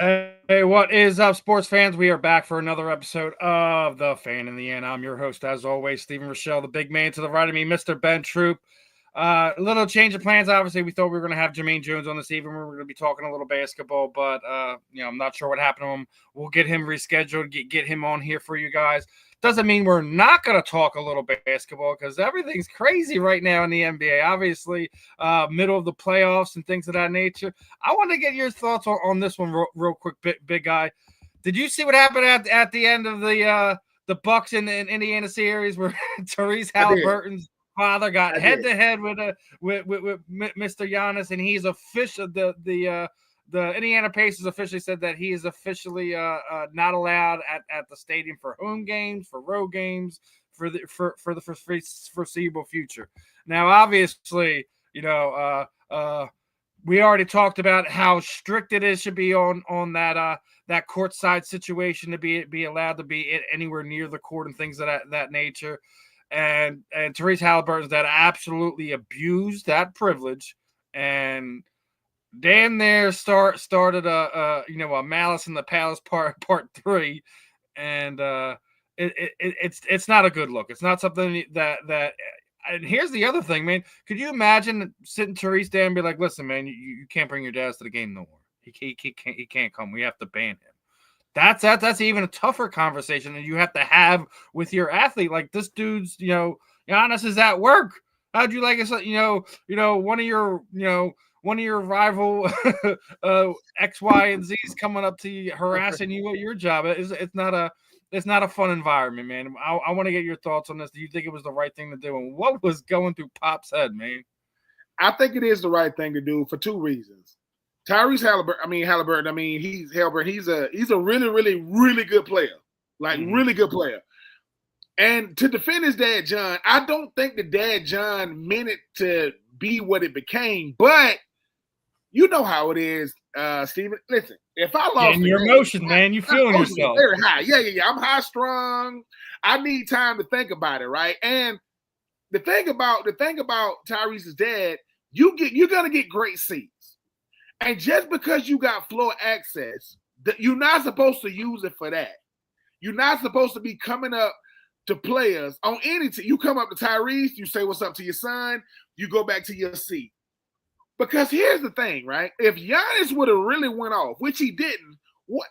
Hey, what is up, sports fans? We are back for another episode of The Fan in the End. I'm your host, as always, Stephen Rochelle, the big man to the right of me, Mr. Ben Troop. A little change of plans. Obviously, we thought we were going to have Jumaine Jones on this evening. We were going to be talking a little basketball, but I'm not sure what happened to him. We'll get him rescheduled, get him on here for you guys. Doesn't mean we're not going to talk a little basketball because everything's crazy right now in the NBA. Obviously, middle of the playoffs and things of that nature. I want to get your thoughts on this one real quick, big guy. Did you see what happened at the end of the Bucks in Indiana series where Therese Halliburton's father got head to head with Mr. Giannis, and he's official. The Indiana Pacers officially said that he is officially not allowed at the stadium for home games, for road games, for the foreseeable future. Now, obviously, we already talked about how strict it should be on that courtside situation to be allowed to be anywhere near the court and things of that nature. And Therese Halliburton that absolutely abused that privilege and damn near started a Malice in the Palace part 3, and it's not a good look. It's not something that. And here's the other thing, man. Could you imagine sitting Therese down and be like, "Listen, man, you can't bring your dads to the game no more. He can't come. We have to ban him." That's even a tougher conversation that you have to have with your athlete. Like this dude's, Giannis is at work. How'd you like it? One of your rival X, Y, and Z's coming up to you, harassing you at your job. It's not a fun environment, man. I want to get your thoughts on this. Do you think it was the right thing to do? And what was going through Pop's head, man? I think it is the right thing to do for two reasons. Tyrese Halliburton. He's a really, really, really good player. Really good player. And to defend his dad, John, I don't think the dad, John, meant it to be what it became. But you know how it is, Steven. Listen, if I lost your emotion, man, you feeling yourself. Very high. Yeah. I'm high strung. I need time to think about it, right? And the thing about Tyrese's dad, you're gonna get great seats. And just because you got floor access, you're not supposed to use it for that. You're not supposed to be coming up to players on any team. You come up to Tyrese, you say what's up to your son, you go back to your seat. Because here's the thing, right? If Giannis would have really went off, which he didn't, what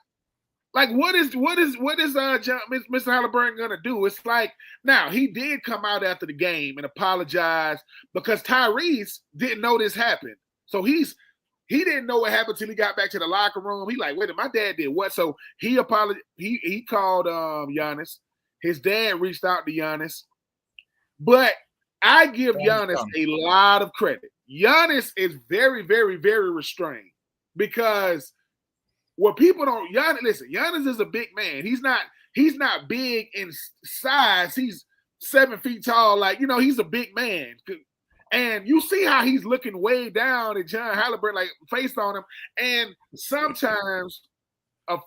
is Mr. Halliburton gonna do? It's like now he did come out after the game and apologize because Tyrese didn't know this happened. So he didn't know what happened till he got back to the locker room. He like, wait a minute, my dad did what? So he apologized. He called Giannis. His dad reached out to Giannis. But I give Giannis a lot of credit. Giannis is very, very, very restrained because what people don't Giannis is a big man. He's not big in size. He's 7 feet tall. He's a big man. And you see how he's looking way down at John Halliburton, face on him. And sometimes a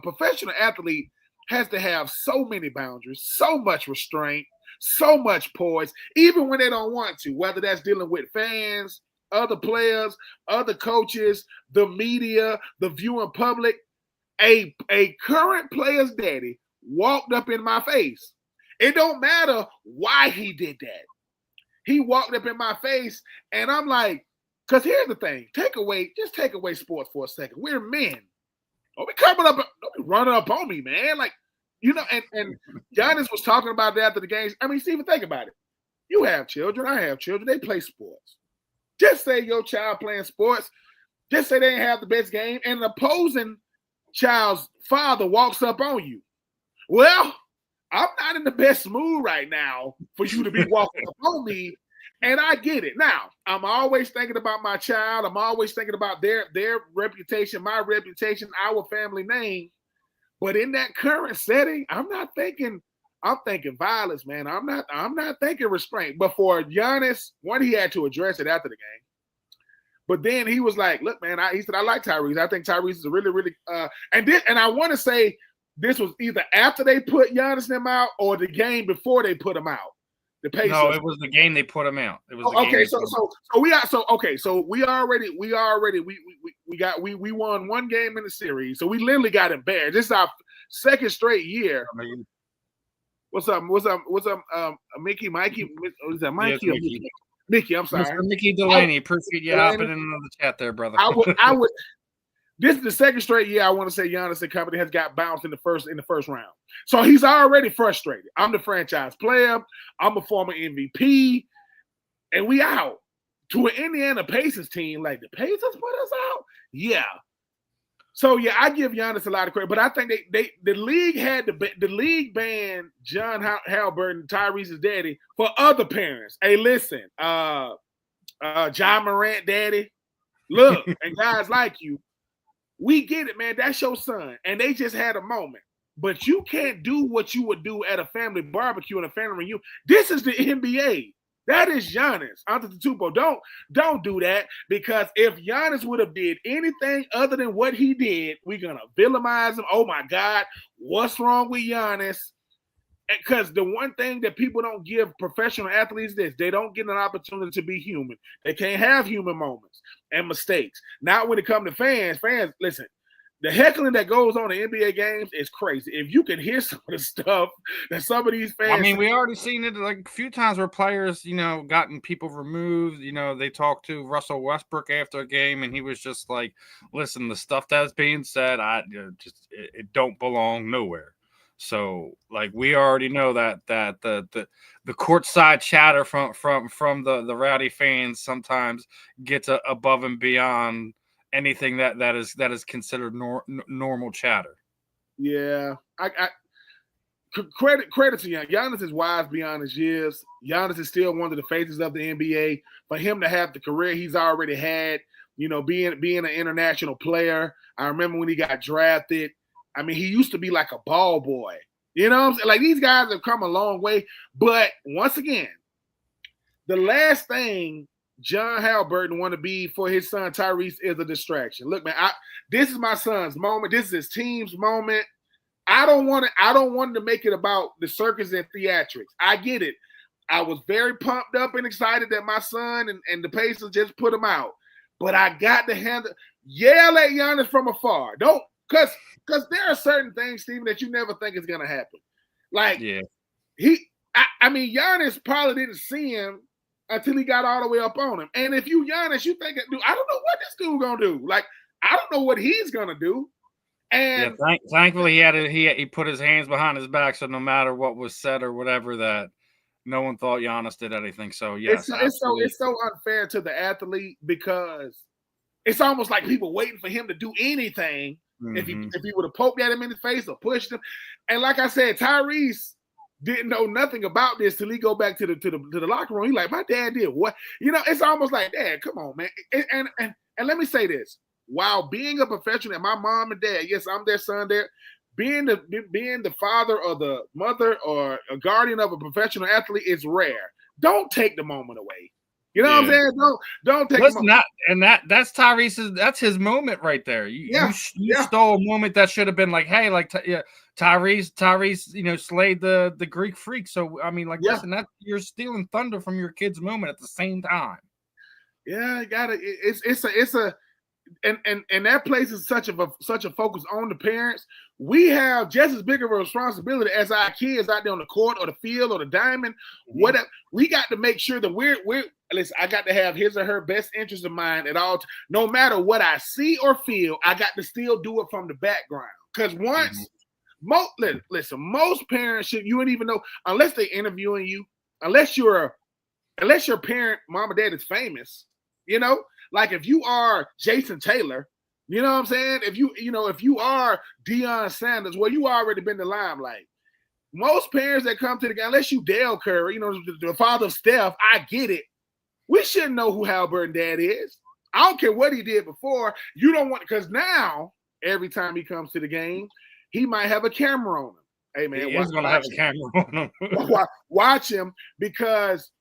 professional athlete has to have so many boundaries, so much restraint, so much poise, even when they don't want to, whether that's dealing with fans, other players, other coaches, the media, the viewing public. A current player's daddy walked up in my face. It don't matter why he did that. He walked up in my face, and I'm like, because here's the thing. Take away sports for a second. We're men. Don't be running up on me, man. And Giannis was talking about that after the games. Steven, think about it. You have children. I have children. They play sports. Just say your child playing sports. Just say they didn't have the best game, and an opposing child's father walks up on you. Well, I'm not in the best mood right now for you to be walking up on me, and I get it. Now, I'm always thinking about my child. I'm always thinking about their reputation, my reputation, our family name. But in that current setting, I'm thinking violence, man. I'm not thinking restraint. But for Giannis, he had to address it after the game. But then he was like, look, man, he said, I like Tyrese. I think Tyrese is a really, really and I want to say this was either after they put Giannis them out or the game before they put him out. The Pacers. No, it was the game they put him out. It was the okay. game So we won one game in the series. So we literally got embarrassed. This is our second straight year. What's up? Mickey? Mikey? Is that Mikey? Yes, Mickey, I'm sorry. Mr. Mickey Delaney. Appreciate you hopping in the chat there, brother. I would. This is the second straight year I want to say Giannis and company has got bounced in the first round. So he's already frustrated. I'm the franchise player. I'm a former MVP, and we out to an Indiana Pacers team. Like the Pacers put us out. Yeah. So yeah, I give Giannis a lot of credit, but I think the league banned John Halliburton, Tyrese's daddy, for other parents. Hey, listen, John Morant daddy, look, and guys like you, we get it, man. That's your son, and they just had a moment. But you can't do what you would do at a family barbecue and a family reunion. This is the NBA. That is Giannis Antetokounmpo. Don't do that, because if Giannis would have did anything other than what he did, we're gonna villainize him. Oh my God, what's wrong with Giannis? Because the one thing that people don't give professional athletes is this: they don't get an opportunity to be human. They can't have human moments and mistakes. Not when it comes to fans. Fans, listen. The heckling that goes on in NBA games is crazy. If you can hear some of the stuff that some of these fans, I mean, we already seen it like a few times where players, gotten people removed. They talked to Russell Westbrook after a game, and he was just like, "Listen, the stuff that's being said, it don't belong nowhere." So, like, we already know that the courtside chatter from the rowdy fans sometimes gets above and beyond anything that is considered normal chatter. Yeah, I credit to Giannis. Giannis is wise beyond his years. Giannis is still one of the faces of the NBA. For him to have the career he's already had, being an international player. I remember when he got drafted. I mean, he used to be like a ball boy. You know what I'm saying? Like, these guys have come a long way. But once again, the last thing John Halliburton want to be for his son Tyrese is a distraction. Look, man, this is my son's moment. This is his team's moment. I don't want to make it about the circus and theatrics. I get it. I was very pumped up and excited that my son and the Pacers just put him out. But I got to yell at Giannis from afar. Don't, because there are certain things, Steven, that you never think is gonna happen. Like, yeah. I mean, Giannis probably didn't see him until he got all the way up on him. And if you Giannis, you think, dude, I don't know what this dude gonna do. Like, I don't know what he's gonna do. And yeah, thankfully he put his hands behind his back, so no matter what was said or whatever, that no one thought Giannis did anything. So yes, it's so unfair to the athlete, because it's almost like people waiting for him to do anything. Mm-hmm. If he would have poked at him in the face or pushed him. And like I said, Tyrese didn't know nothing about this till he go back to the locker room. He like, my dad did what? It's almost like, Dad, come on, man. And let me say this: while being a professional, and my mom and dad, yes, I'm their son, there, being the father or the mother or a guardian of a professional athlete is rare. Don't take the moment away. You know what I'm saying? Don't take. Listen, that's Tyrese's. That's his moment right there. You stole a moment that should have been like, hey, like Tyrese, slayed the Greek freak. So I mean, like, listen, that you're stealing thunder from your kid's moment at the same time. Yeah, you got it. And that places such a focus on the parents. We have just as big of a responsibility as our kids out there on the court or the field or the diamond. Mm-hmm. Whatever, we got to make sure that we're listen. I got to have his or her best interest in mind at all. No matter what I see or feel, I got to still do it from the background. Because once, most parents you wouldn't even know unless they're interviewing you, unless your parent, mom or dad is famous. Like if you are Jason Taylor, you know what I'm saying? If you are Deion Sanders, well, you already been the limelight. Most parents that come to the game, unless you Dale Curry, the father of Steph, I get it. We shouldn't know who Halliburton dad is. I don't care what he did before. You don't want, because now every time he comes to the game, he might have a camera on him. Hey man, he's gonna have a camera on him. Watch him, because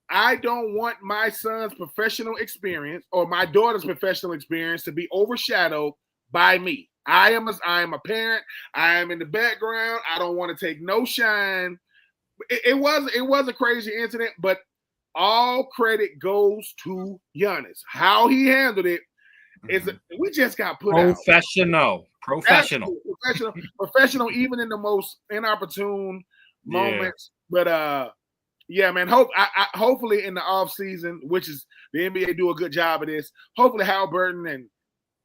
I don't want my son's professional experience or my daughter's professional experience to be overshadowed by me. I am a parent. I am in the background. I don't want to take no shine it was a crazy incident, but all credit goes to Giannis. How he handled it is we just got put out. Professional. Professional, even in the most inopportune moments. But yeah, man. Hopefully in the off season, which is the NBA do a good job of this. Hopefully Halliburton and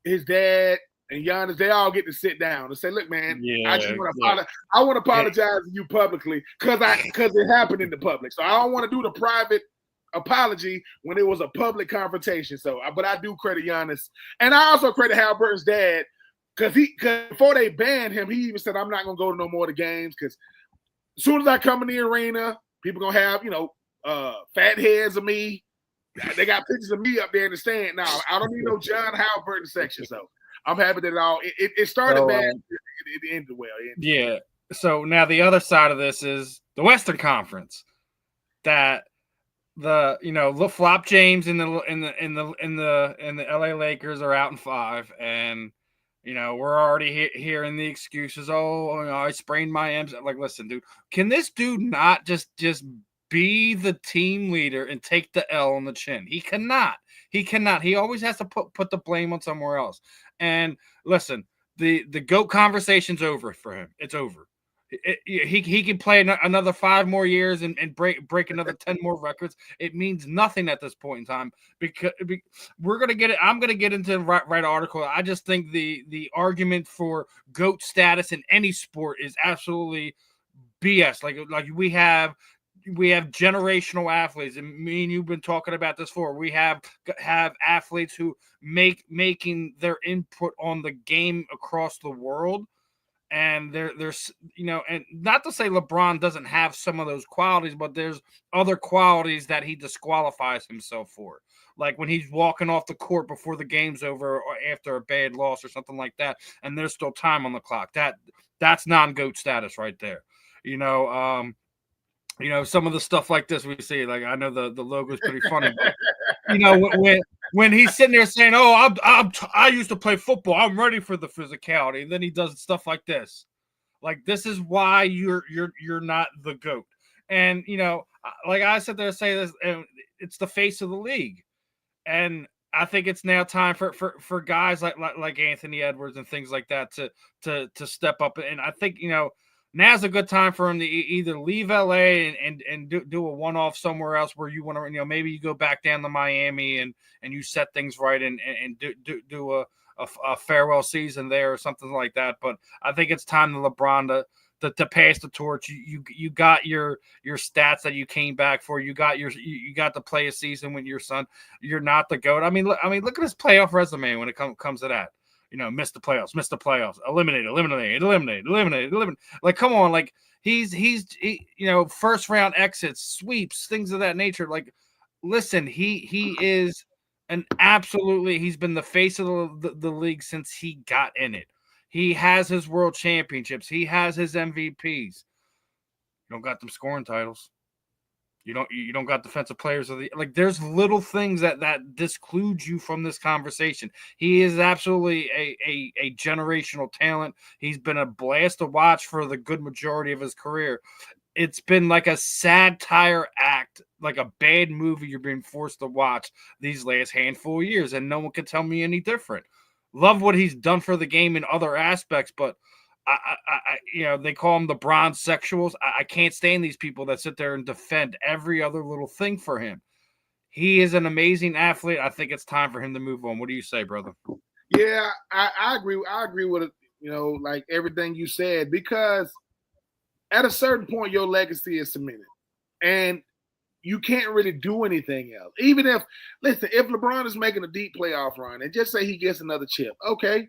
his dad and Giannis, they all get to sit down and say, "Look, man, I just want to I want to apologize to you publicly because it happened in the public. So I don't want to do the private apology when it was a public confrontation. So, but I do credit Giannis, and I also credit Halliburton's dad because before they banned him, he even said, "I'm not gonna go to no more of the games because as soon as I come in the arena, people gonna have fat heads of me. They got pictures of me up there in the stand. Now I don't need no John Halliburton section. So I'm happy that it started bad. It ended well. Yeah. So now the other side of this is the Western Conference. That the Flop James in the LA Lakers are out in 5, and we're already hearing the excuses. Oh, I sprained my MCL. Like, listen, dude, can this dude not just be the team leader and take the L on the chin? He cannot. He always has to put the blame on somewhere else. And listen, the GOAT conversation's over for him. It's over. He can play another 5 more years and break another 10 more records. It means nothing at this point in time because we're gonna get it. I'm gonna get into the right article. I just think the argument for GOAT status in any sport is absolutely BS. Like we have generational athletes, and me and you've been talking about this before. We have athletes who making their input on the game across the world. And there's and not to say LeBron doesn't have some of those qualities, but there's other qualities that he disqualifies himself for. Like when he's walking off the court before the game's over or after a bad loss or something like that, and there's still time on the clock. That's non-GOAT status right there. Some of the stuff like this we see, like I know the logo is pretty funny, but when he's sitting there saying, "Oh, I used to play football. I'm ready for the physicality," and then he does stuff like this. Like this is why you're not the GOAT. And like I sit there and say this, and it's the face of the league. And I think it's now time for guys like Anthony Edwards and things like that to step up. And I think now's a good time for him to either leave LA and do a one-off somewhere else where you want to, maybe you go back down to Miami and you set things right and do a farewell season there or something like that. But I think it's time to LeBron to pass the torch. You got your stats that you came back for. You got to play a season with your son. You're not the GOAT. I mean, look at his playoff resume when it comes to that. Missed the playoffs, eliminated. Like, come on, like he's first round exits, sweeps, things of that nature. Like, listen, he is he's been the face of the league since he got in it. He has his world championships. He has his MVPs. You don't got them scoring titles. You don't got defensive players of the like. There's little things that disclude you from this conversation. He is absolutely a generational talent. He's been a blast to watch for the good majority of his career. It's been like a satire act, like a bad movie you're being forced to watch these last handful of years, and no one can tell me any different. Love what he's done for the game in other aspects, but they call them the bronze sexuals. I can't stand these people that sit there and defend every other little thing for him. He is an amazing athlete. I think it's time for him to move on. What do you say, brother? Yeah, I agree. I agree with it. Like everything you said, because at a certain point, your legacy is cemented, and you can't really do anything else. Even if LeBron is making a deep playoff run, and just say he gets another chip, okay,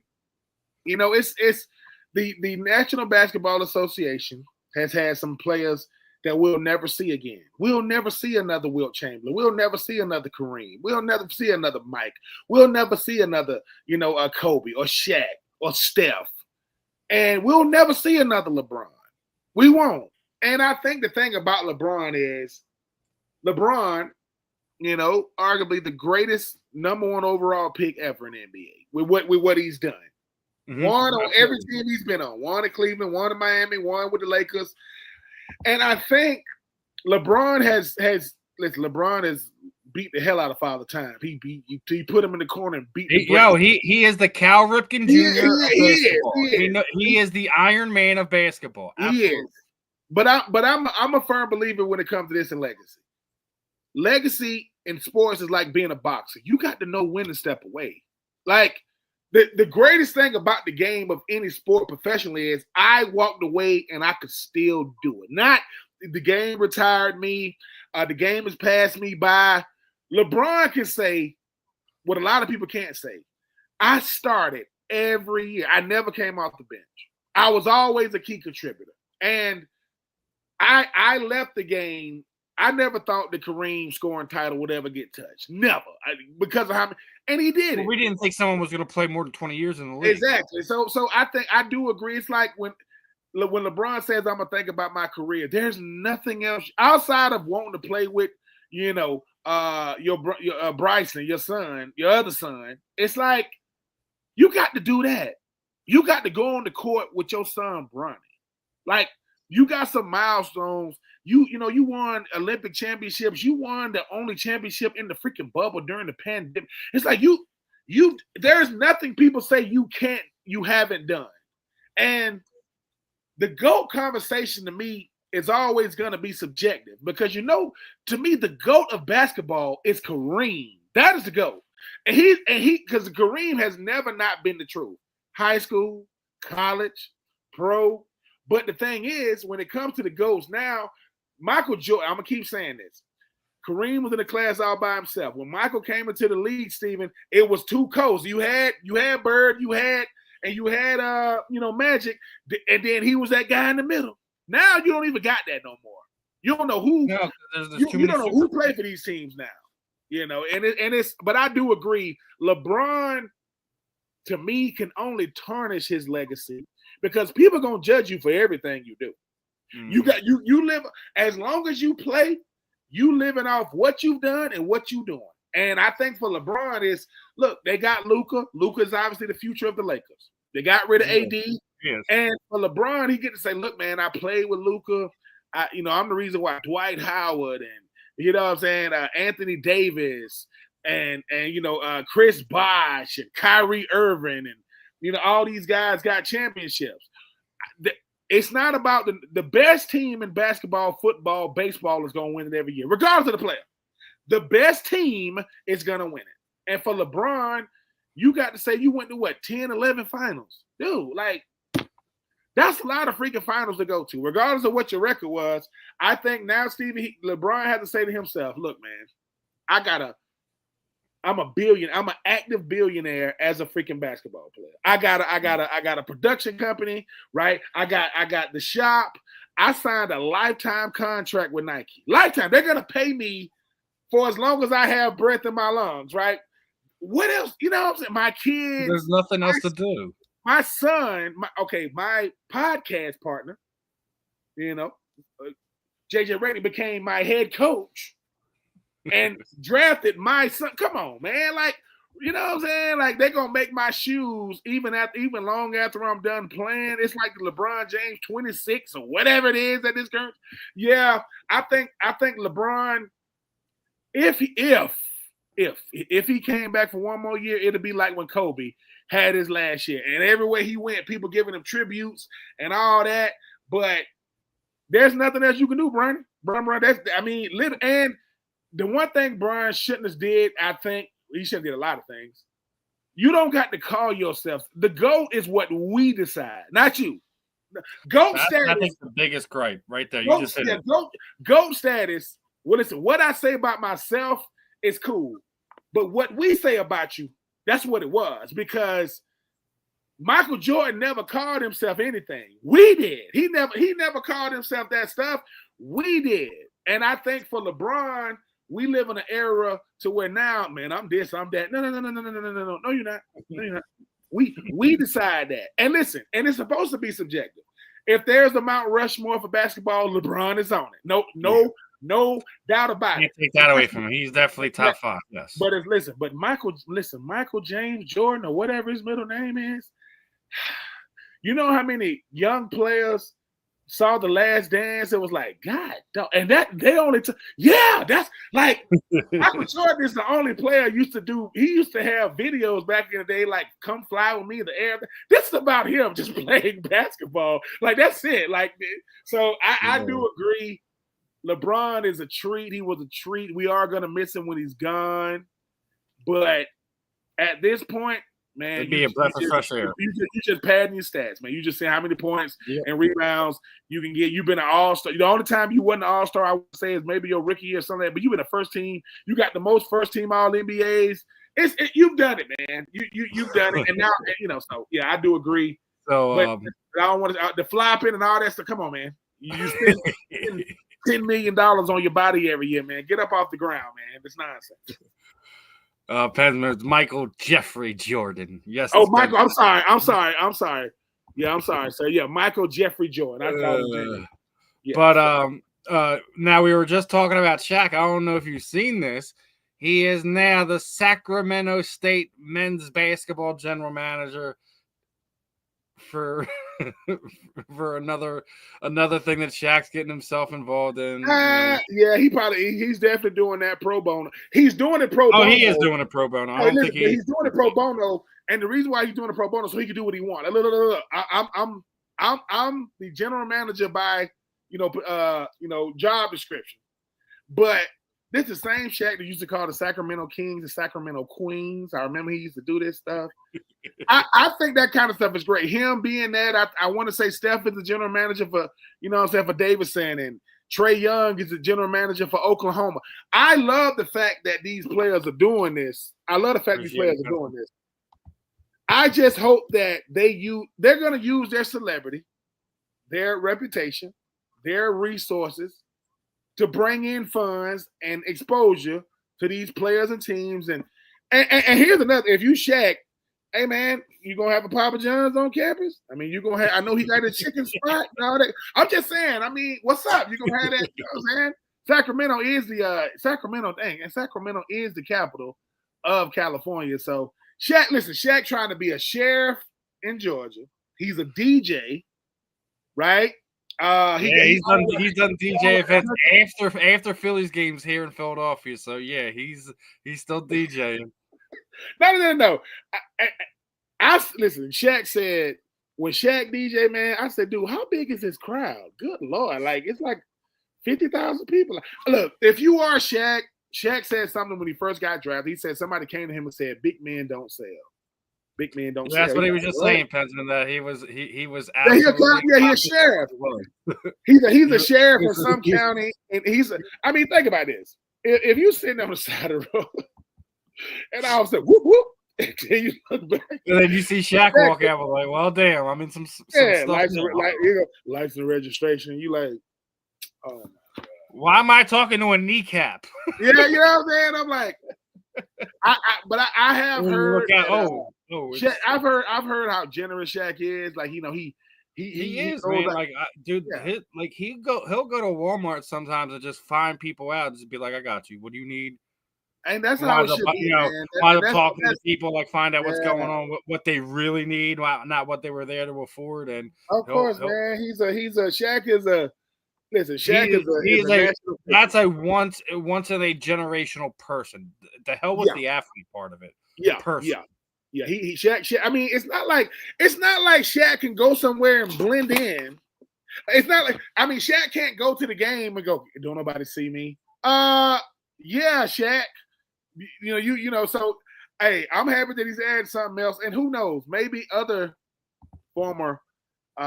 it's. The National Basketball Association has had some players that we'll never see again. We'll never see another Wilt Chamberlain. We'll never see another Kareem. We'll never see another Mike. We'll never see another, Kobe or Shaq or Steph. And we'll never see another LeBron. We won't. And I think the thing about LeBron is LeBron, arguably the greatest number 1 overall pick ever in the NBA with what he's done. Mm-hmm. Won on every team he's been on. Won in Cleveland, won in Miami, won with the Lakers. And I think LeBron has beat the hell out of Father Time. He put him in the corner and beat the he is the Cal Ripken Jr. of basketball. He is the Iron Man of basketball. Absolutely. He is. But I'm a firm believer when it comes to this in legacy. Legacy in sports is like being a boxer. You got to know when to step away. Like the greatest thing about the game of any sport professionally is I walked away and I could still do it. Not the game retired me. The game has passed me by. LeBron can say what a lot of people can't say. I started every year. I never came off the bench. I was always a key contributor. And I left the game. I never thought the Kareem scoring title would ever get touched. Never. Because of how many, and he did it. We didn't think someone was going to play more than 20 years in the league. Exactly. So I think I do agree. It's like when LeBron says, I'm going to think about my career, there's nothing else outside of wanting to play with, your Bryson, your son, your other son. It's like, you got to do that. You got to go on the court with your son, Bronny. Like, you got some milestones. You won Olympic championships. You won the only championship in the freaking bubble during the pandemic. It's like there's nothing people say you haven't done. And the GOAT conversation to me is always going to be subjective because, to me, the GOAT of basketball is Kareem. That is the GOAT. And because Kareem has never not been the truth. High school, college, pro. But the thing is, when it comes to the GOATs now, Michael Jordan, I'm going to keep saying this. Kareem was in the class all by himself. When Michael came into the league, Steven, it was two coasts. You had Bird, you had Magic, and then he was that guy in the middle. Now you don't even got that no more. You don't know who. No, you don't know who play for these teams now. But I do agree. LeBron, to me, can only tarnish his legacy because people are gonna judge you for everything you do. Mm-hmm. You live as long as you play, you living off what you've done and what you're doing. And I think for LeBron is look, they got Luka. Luka is obviously the future of the Lakers. They got rid of AD. Yes. And for LeBron, he get to say, look, man, I played with Luka. I'm the reason why Dwight Howard and Anthony Davis and Chris Bosh and Kyrie Irving and all these guys got championships. It's not about the best team in basketball, football, baseball is going to win it every year, regardless of the player. The best team is going to win it. And for LeBron, you got to say you went to 10, 11 finals. Dude, like, that's a lot of freaking finals to go to, regardless of what your record was. I think now, Stevie, LeBron has to say to himself, look, man, I'm an active billionaire as a freaking basketball player. I got a production company, right? I got the shop. I signed a lifetime contract with Nike. Lifetime. They're gonna pay me for as long as I have breath in my lungs, right? What else? You know what I'm saying? My kids. There's nothing else to do. My son, my podcast partner, JJ Reddy became my head coach. And drafted my son. Come on, man. Like, you know what I'm saying? Like, they're going to make my shoes even long after I'm done playing. It's like the LeBron James 26 or whatever it is at this current. Yeah, I think LeBron, if he came back for one more year, it'll be like when Kobe had his last year. And everywhere he went, people giving him tributes and all that. But there's nothing else you can do, Brian. And the one thing Brian shouldn't have did, I think, he should have did a lot of things. You don't got to call yourself. The GOAT is what we decide, not you. GOAT status. I think the biggest gripe right there. You just said it. GOAT status. Well, listen, what I say about myself is cool. But what we say about you, that's what it was. Because Michael Jordan never called himself anything. We did. He never called himself that stuff. We did. And I think for LeBron, we live in an era to where now, man, I'm this, I'm that. No. No, you're not. No, you're not. We decide that. And listen, and it's supposed to be subjective. If there's a Mount Rushmore for basketball, LeBron is on it. No doubt about it. Can't take that away from him. He's definitely top 5. Yes. But Michael James Jordan or whatever his middle name is. You know how many young players saw The Last Dance, it was like, God, and that they only took, that's like Michael Jordan is the only player used to do. He used to have videos back in the day, like "Come Fly with Me" in the air. This is about him just playing basketball. Like that's it. Like so, I do agree. LeBron is a treat. He was a treat. We are gonna miss him when he's gone, but at this point, man, it'd be a breath of fresh air. You just padding your stats, man. You just say how many points and rebounds you can get. You've been an all-star. The only time you wasn't an all-star, I would say, is maybe your rookie year or something like that. But you've been a first team. You got the most first-team All-NBAs. You've done it, man. You've done it. And now, so, yeah, I do agree. So, but I don't want to – the flopping and all that stuff. Come on, man. You spend $10 million on your body every year, man. Get up off the ground, man. It's nonsense. Michael Jeffrey Jordan. Yes. Oh, Michael. I'm sorry. Yeah, I'm sorry. So yeah, Michael Jeffrey Jordan. I call him. Yeah. But now we were just talking about Shaq. I don't know if you've seen this. He is now the Sacramento State men's basketball general manager for another thing that Shaq's getting himself involved in. Yeah, he's definitely doing that pro bono. He's doing it pro bono. Oh, he is doing it pro bono. I don't think he's doing it pro bono, and the reason why he's doing it pro bono so he can do what he wants. Look, I'm the general manager by job description, but this is the same Shaq that used to call the Sacramento Kings the Sacramento Queens. I remember he used to do this stuff. I think that kind of stuff is great. Him being that, I want to say Steph is the general manager for, for Davidson, and Trae Young is the general manager for Oklahoma. I love the fact that these players are doing this. I just hope that they're going to use their celebrity, their reputation, their resources to bring in funds and exposure to these players and teams. And here's another, if you Shaq, hey man, you gonna have a Papa John's on campus? I mean, you gonna have, I know he got a chicken spot and all that. I'm just saying, I mean, what's up? You gonna have that, you know what I'm saying? Sacramento is the Sacramento thing, and Sacramento is the capital of California. So Shaq trying to be a sheriff in Georgia. He's a DJ, right? He's done DJ events after Phillies games here in Philadelphia. So yeah, he's still DJing. No. I listen. Shaq said when Shaq DJ, man, I said, dude, how big is this crowd? Good Lord, like it's like 50,000 people. Look, if you are Shaq said something when he first got drafted. He said somebody came to him and said, "Big men don't sell. Big men don't sell." That's what he was just saying, Penson. That he was he's a sheriff. He's a sheriff in some county, and think about this. If you sitting on the side of the road, and I was like, "Whoop whoop," and then you look back, and then you see Shaq walk out, like, "Well, damn, I'm in some stuff." License registration. You like, oh my God. Why am I talking to a kneecap? Yeah, you know what I'm saying. I'm like, I have heard. Shaq, I've heard how generous Shaq is. Like, he is, man. Like, dude, he'll go to Walmart sometimes and just find people out, just be like, "I got you. What do you need?" And that's how it should be, man. Talking to people, like, find out what's going on, what they really need, not what they were there to afford. And of course, man, Shaq is a. Listen, Shaq that's a once in a generational person. The hell with the athlete part of it. Yeah, person. Yeah. He Shaq. I mean, it's not like Shaq can go somewhere and blend in. It's not like Shaq can't go to the game and go, "Don't nobody see me." Yeah, Shaq. So hey, I'm happy that he's added something else, and who knows, maybe other former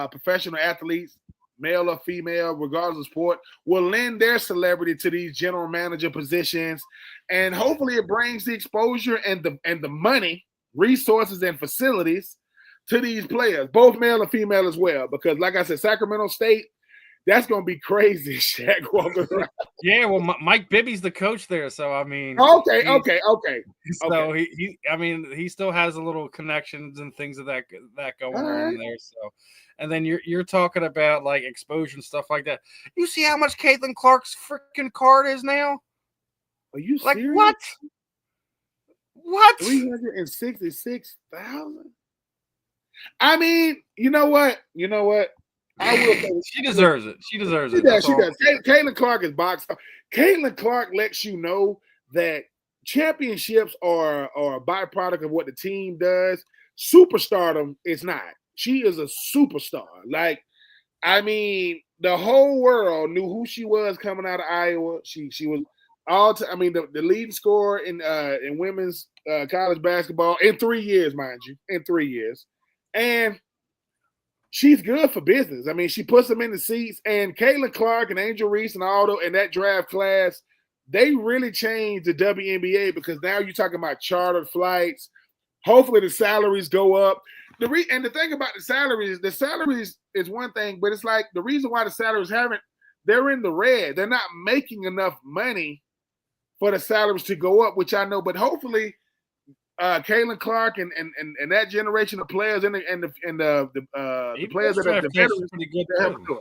professional athletes, male or female, regardless of sport, will lend their celebrity to these general manager positions, and hopefully it brings the exposure and the money, resources, and facilities to these players, both male and female as well. Because, like I said, Sacramento State, that's gonna be crazy. Shaq walking around. Yeah, well, Mike Bibby's the coach there, so I mean, okay. So he still has a little connections and things of that going on there. So. And then you're talking about like exposure and stuff like that. You see how much Caitlin Clark's freaking card is now? Are you like serious? What? 366,000. I mean, you know what? I will say she deserves it. She deserves she it. does. She does. Caitlin Clark is boxed up. Caitlin Clark lets you know that championships are a byproduct of what the team does. Superstardom is not. She is a superstar. Like, I mean, the whole world knew who she was coming out of Iowa. She was the leading scorer in women's college basketball in 3 years, mind you, in 3 years, and she's good for business. I mean, she puts them in the seats, and Caitlin Clark and Angel Reese and all and that draft class, they really changed the WNBA because now you're talking about chartered flights. Hopefully the salaries go up. And the thing about the salaries is one thing, but it's like the reason why the salaries they're in the red. They're not making enough money for the salaries to go up, which I know, but hopefully Caitlin Clark and that generation of players and the players that are the veterans pretty good.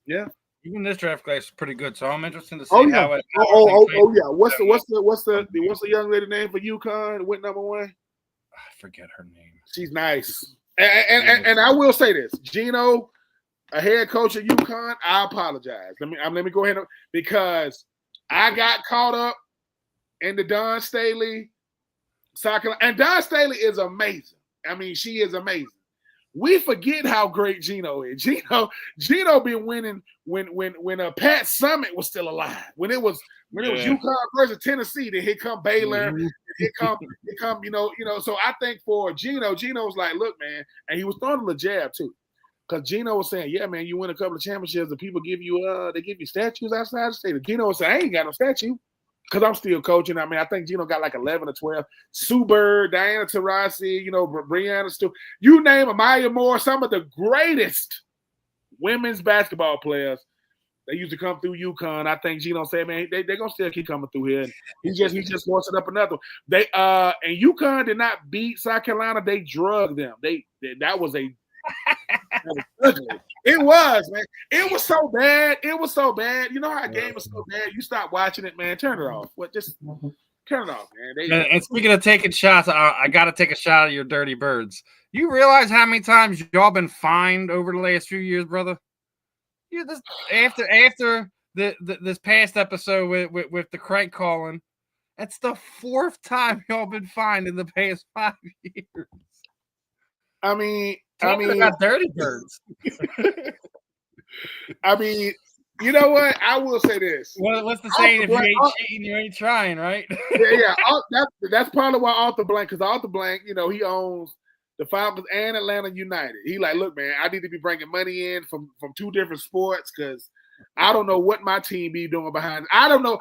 Yeah. Even this draft class is pretty good, so I'm interested to see how it. Yeah. What's the young lady name for UConn? Went number 1. I forget her name. She's nice, and I will say this: Gino, a head coach at UConn. I apologize. Let me go ahead because I got caught up in the Dawn Staley soccer, and Dawn Staley is amazing. I mean, she is amazing. We forget how great Gino is. Gino been winning when Pat Summitt was still alive. When it was UConn versus Tennessee, then here come Baylor, here come So I think for Gino's like, look, man, and he was throwing a jab too, because Gino was saying, yeah, man, you win a couple of championships, and people give you statues outside the stadium. Gino was saying, I ain't got no statue. Because I'm still coaching. I mean, I think Gino got like 11 or 12. Sue Bird, Diana Taurasi, Brianna Stewart. You name Amaya Moore, some of the greatest women's basketball players. They used to come through UConn. I think Gino said, man, they're going to still keep coming through here. He just wants it up another. And UConn did not beat South Carolina. They drugged them. That was ugly. It was, man. It was so bad. You know how a game is so bad? You stop watching it, man. Turn it off. Just turn it off, man. And speaking of taking shots, I got to take a shot at your Dirty Birds. You realize how many times y'all been fined over the last few years, brother? After this past episode with the crank calling, that's the 4th time y'all been fined in the past 5 years. I mean, got Dirty Birds. I mean, you know what? I will say this. What's the saying? If you ain't cheating, you ain't trying, right? Yeah. That's probably why Arthur Blank, because Arthur Blank, he owns the Falcons and Atlanta United. He like, look, man, I need to be bringing money in from 2 different sports because I don't know what my team be doing behind. I don't know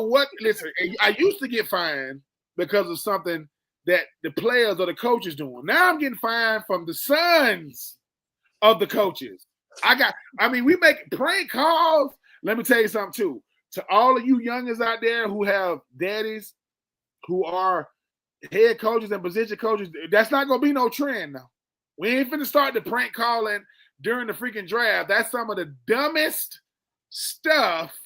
what. Listen, I used to get fined because of something that the players or the coaches doing. Now I'm getting fined from the sons of the coaches. We make prank calls. Let me tell you something too. To all of you youngins out there who have daddies who are head coaches and position coaches, that's not going to be no trend now. We ain't finna start the prank calling during the freaking draft. That's some of the dumbest stuff.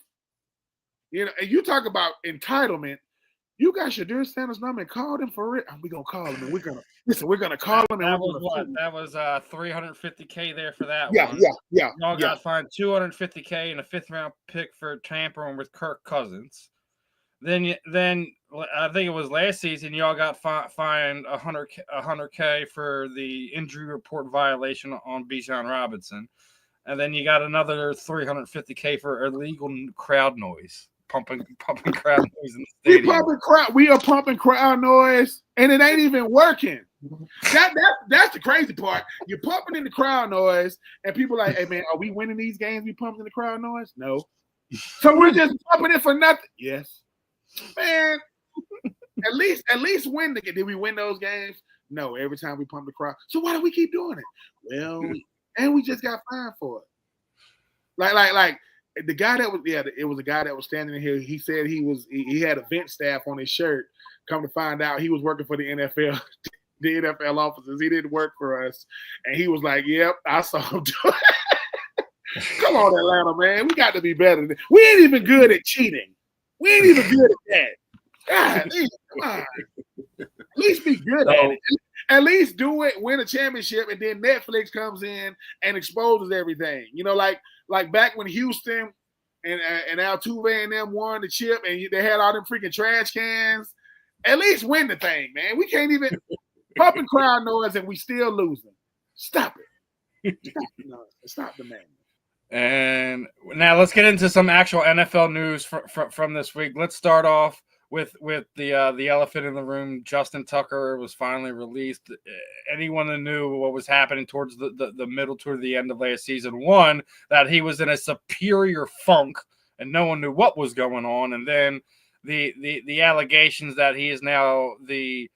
And you talk about entitlement. You got Shadur Sanders' number and called him for it. We're gonna call him and we're gonna call him. That was what? That was $350K there for that one. Yeah. Y'all got fined $250K and a 5th round pick for tampering with Kirk Cousins. Then I think it was last season y'all got fined $100K for the injury report violation on Bijan Robinson, and then you got another $350K for illegal crowd noise. Pumping crowd noise in the stadium. We are pumping crowd noise, and it ain't even working. That's the crazy part. You're pumping in the crowd noise, and people are like, hey man, are we winning these games? We pumping the crowd noise? No. So we're just pumping it for nothing. Yes. Man, at least win the game. Did we win those games? No, every time we pump the crowd. So why do we keep doing it? Well, and we just got fined for it. Like the guy that was it was a guy that was standing here. He said he had a vent staff on his shirt. Come to find out, he was working for the NFL, the NFL officers. He didn't work for us, and he was like, "Yep, I saw him do it." Come on, Atlanta, man, we got to be better. We ain't even good at cheating. We ain't even good at that. God, come on. At least be good at it. At least do it, win a championship, and then Netflix comes in and exposes everything. Like back when Houston and Altuve and them won the chip, and they had all them freaking trash cans. At least win the thing, man. We can't even pumping crowd noise and we still losing. Stop it. Stop the man. And now let's get into some actual NFL news from this week. Let's start off with the elephant in the room. Justin Tucker was finally released. Anyone that knew what was happening towards the middle toward the end of last season, one, that he was in a superior funk and no one knew what was going on, and then the allegations that he is now the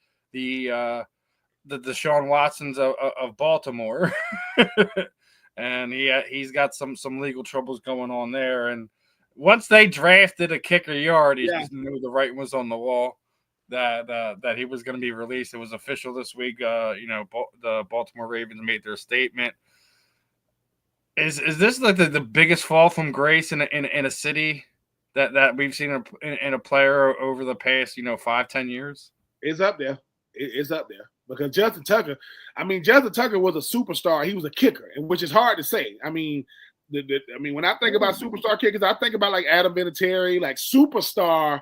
Deshaun Watsons of Baltimore. And he's got some legal troubles going on there. And once they drafted a kicker, you already knew the writing was on the wall that he was going to be released. It was official this week. The Baltimore Ravens made their statement. Is this like the biggest fall from grace in a city that we've seen in a player over the past 5-10 years? It's up there. It's up there. Because Justin Tucker was a superstar. He was a kicker, and which is hard to say. I mean, when I think about superstar kickers, I think about like Adam Vinatieri, like superstar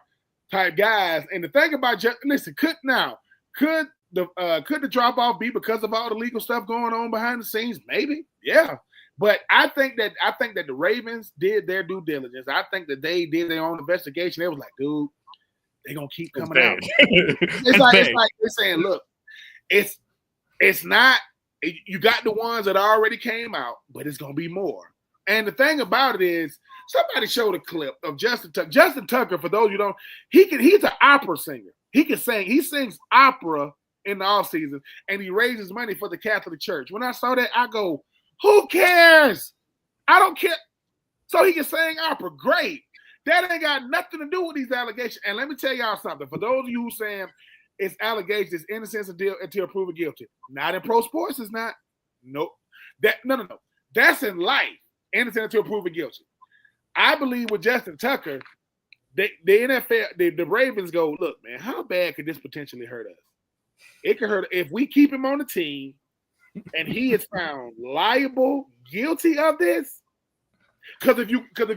type guys. And the thing about could the drop off be because of all the legal stuff going on behind the scenes? Maybe, yeah. But I think that the Ravens did their due diligence. I think that they did their own investigation. They was like, dude, they're gonna keep coming out. It's like they're saying, look. It's not, you got the ones that already came out, but it's going to be more. And the thing about it is, somebody showed a clip of Justin Tucker. Justin Tucker, for those you don't, he's an opera singer. He can sing. He sings opera in the off season, and he raises money for the Catholic Church. When I saw that, I go, who cares? I don't care. So he can sing opera. Great. That ain't got nothing to do with these allegations. And let me tell y'all something. For those of you who saying, it's allegations, innocence until proven guilty. Not in pro sports, it's not. Nope. No. That's in life. Innocent until proven guilty. I believe with Justin Tucker, the NFL, the Ravens go, look, man, how bad could this potentially hurt us? It could hurt if we keep him on the team and he is found liable, guilty of this. Because if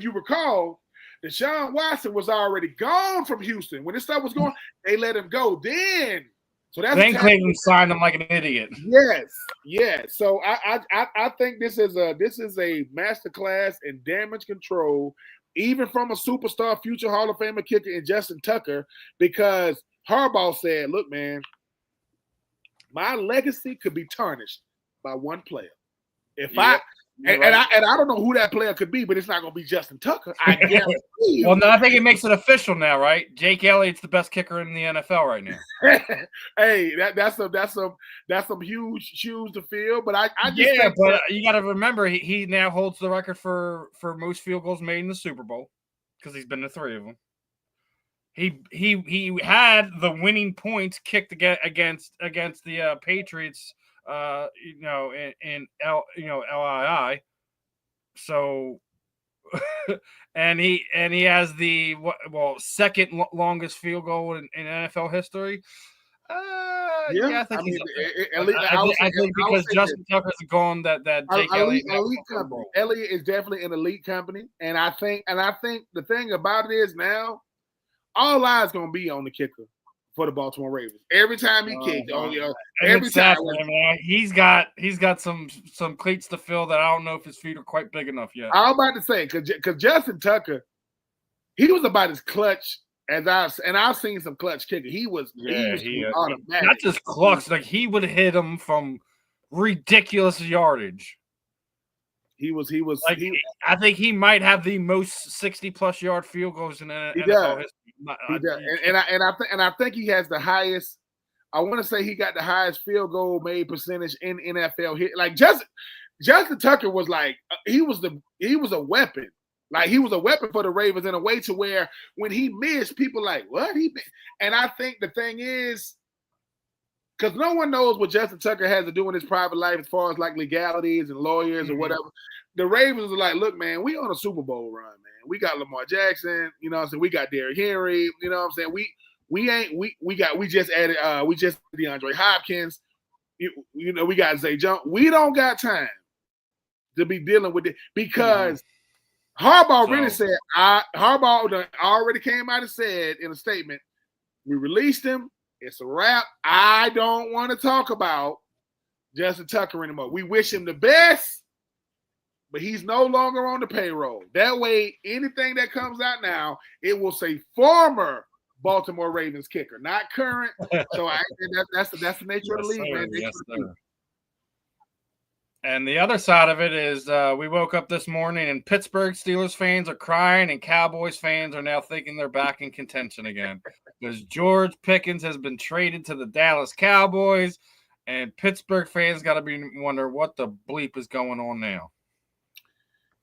you recall, Deshaun Watson was already gone from Houston. When this stuff was going, they let him go then. So that's then Cleveland signed him like an idiot. Yes. So I think this is a masterclass in damage control, even from a superstar, future Hall of Famer kicker in Justin Tucker, because Harbaugh said, look, man, my legacy could be tarnished by one player. And I don't know who that player could be, but it's not going to be Justin Tucker. I guarantee you. Well, no, I think it makes it official now, right? Jake Elliott's the best kicker in the NFL right now. Hey, that's some huge shoes to fill. But I just but you got to remember he now holds the record for most field goals made in the Super Bowl because he's been to 3 of them. He had the winning points kicked against the Patriots. In LII. So, and he has the second longest field goal in NFL history. I think because Justin Tucker's gone that Jake Elliott. Elliott is definitely an elite company, and I think the thing about it is now all eyes gonna be on the kicker for the Baltimore Ravens. Every time he kicked, every time. Man. He's got some cleats to fill that I don't know if his feet are quite big enough yet. I was about to say because Justin Tucker, he was about as clutch as I've seen some clutch kicker. He was automatic. Not just clutch, like he would hit him from ridiculous yardage. I think he might have the most 60+ yard field goals in NFL history. He does. And I think he has the highest. I want to say he got the highest field goal made percentage in NFL hit. Like Justin Tucker was like he was a weapon. Like he was a weapon for the Ravens in a way to where when he missed, people like what and I think the thing is, because no one knows what Justin Tucker has to do in his private life as far as like legalities and lawyers or whatever. The Ravens are like, look, man, we on a Super Bowl run, man. We got Lamar Jackson, you know what I'm saying? We got Derrick Henry, you know what I'm saying? We just added DeAndre Hopkins. you know, we got Zay Jones. We don't got time to be dealing with it because Harbaugh really said, Harbaugh already came out and said in a statement, we released him. It's a wrap. I don't want to talk about Justin Tucker anymore. We wish him the best, but he's no longer on the payroll. That way, anything that comes out now, it will say former Baltimore Ravens kicker, not current. So that's the nature of the league, man. Yes, sir. And the other side of it is we woke up this morning and Pittsburgh Steelers fans are crying and Cowboys fans are now thinking they're back in contention again because George Pickens has been traded to the Dallas Cowboys and Pittsburgh fans got to be wondering what the bleep is going on now.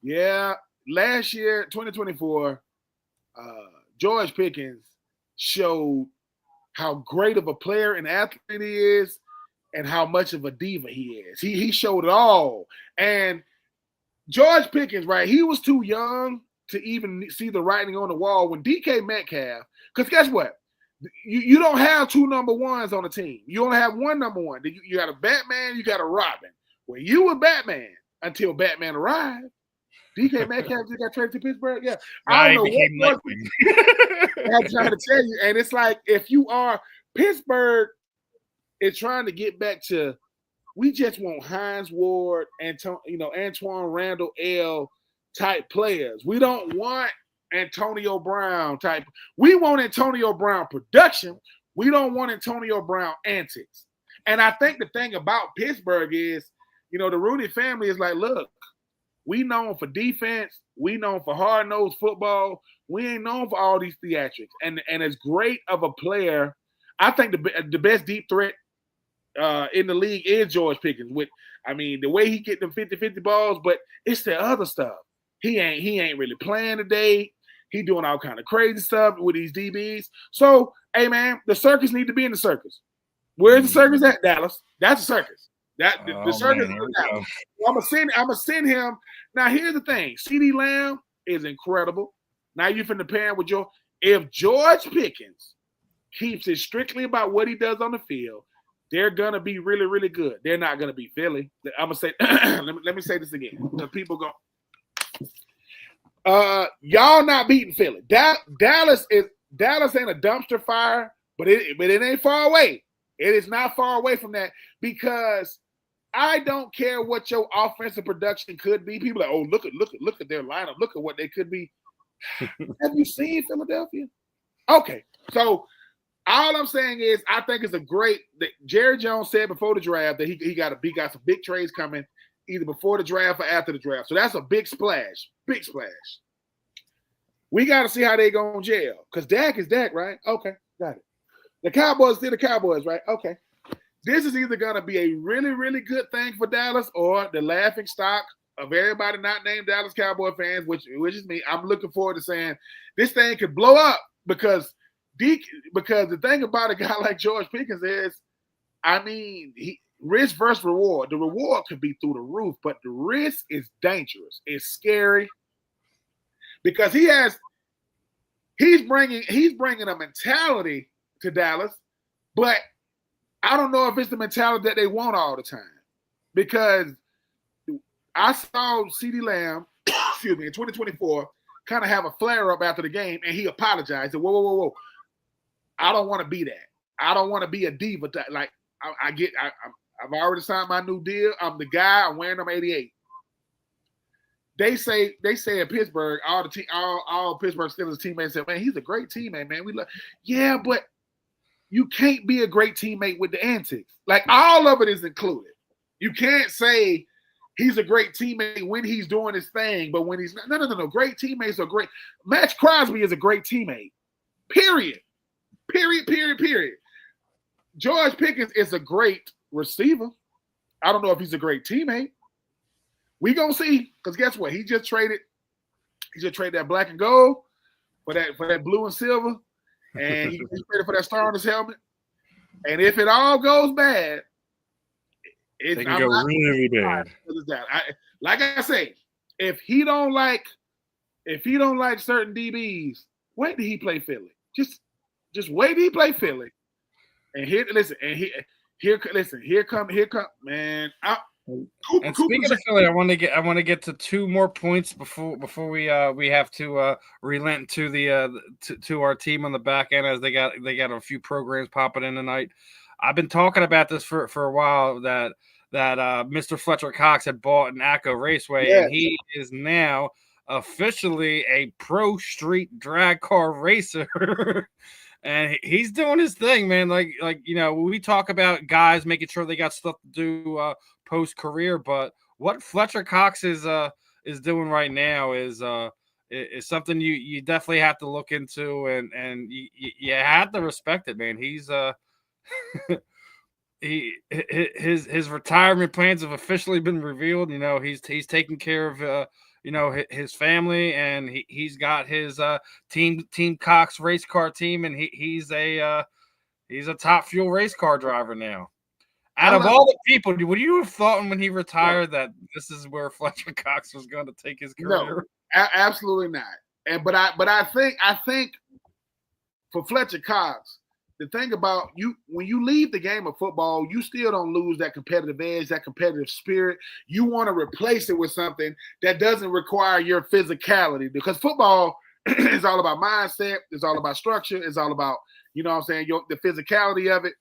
Yeah, last year, 2024, George Pickens showed how great of a player and athlete he is and how much of a diva he is. He showed it all. And George Pickens, right, he was too young to even see the writing on the wall when DK Metcalf, because guess what? You don't have two number ones on the team. You only have one number one. You got a Batman, you got a Robin. Well, you were Batman until Batman arrived. DK Metcalf just got traded to Pittsburgh. Yeah. I don't know what I'm trying to tell you. And it's like, if you are Pittsburgh is trying to get back to, we just want Hines Ward and Antoine Randall L type players. We don't want Antonio Brown type. We want Antonio Brown production. We don't want Antonio Brown antics. And I think the thing about Pittsburgh is, the Rooney family is like, look, we known for defense. We known for hard-nosed football. We ain't known for all these theatrics. And as great of a player, I think the best deep threat in the league is George Pickens. The way he get them 50-50 balls, but it's the other stuff. He ain't really playing today. He doing all kind of crazy stuff with these DBs. So, hey man, the circus need to be in the circus. Where's the circus at? Dallas. That's a circus. The circus. I'm gonna send him. Now here's the thing: CeeDee Lamb is incredible. Now you finna pair him with if George Pickens keeps it strictly about what he does on the field, they're gonna be really, really good. They're not gonna be Philly. I'm gonna say. let me say this again because people go. Y'all not beating Philly. Dallas ain't a dumpster fire, but it ain't far away. It is not far away from that because I don't care what your offensive production could be. People are like, oh, look at their lineup. Look at what they could be. Have you seen Philadelphia? Okay, so all I'm saying is I think it's a great. Jerry Jones said before the draft that he got some big trades coming either before the draft or after the draft. So that's a big splash. Big splash. We got to see how they go in jail because Dak is Dak, right? Okay, got it. The Cowboys still the Cowboys, right? Okay. This is either going to be a really, really good thing for Dallas or the laughing stock of everybody not named Dallas Cowboy fans, which is me. I'm looking forward to saying this thing could blow up because the thing about a guy like George Pickens is, risk versus reward. The reward could be through the roof, but the risk is dangerous. It's scary because he's bringing a mentality to Dallas, but I don't know if it's the mentality that they want all the time because I saw CeeDee Lamb, in 2024, kind of have a flare up after the game, and he apologized. Said, whoa. I don't want to be that. I don't want to be a diva. Like I've already signed my new deal. I'm the guy. I'm wearing them 88. They say in Pittsburgh, all Pittsburgh Steelers teammates say, man, he's a great teammate, man. Yeah, but you can't be a great teammate with the antics. Like all of it is included. You can't say he's a great teammate when he's doing his thing, but when he's not. No. Great teammates are great. Max Crosby is a great teammate. Period. George Pickens is a great receiver. I don't know if he's a great teammate. We gonna see, because guess what? He just traded that black and gold for that blue and silver, and he traded for that star on his helmet. And if it all goes bad, it can go really bad. Like I say, if he don't like certain DBs, wait till he play Philly. Just wait till he play Philly. And Here come, man. And speaking of Philly, I want to get to two more points before we have to relent to the to our team on the back end, as they got a few programs popping in tonight. I've been talking about this for a while, that Mr. Fletcher Cox had bought an ACO Raceway, and he is now officially a pro street drag car racer. And he's doing his thing, man. Like we talk about guys making sure they got stuff to do post career, but what Fletcher Cox is doing right now is something you definitely have to look into, and you have to respect it, man. He's his retirement plans have officially been revealed. He's taking care of his family, and he's got his Team Cox race car team, and he's a top fuel race car driver now. Out of all the people, would you have thought when he retired that this is where Fletcher Cox was going to take his career? No, absolutely not. But I think for Fletcher Cox, the thing about you, when you leave the game of football, you still don't lose that competitive edge, that competitive spirit. You want to replace it with something that doesn't require your physicality, because football is all about mindset. It's all about structure. It's all about, the physicality of it.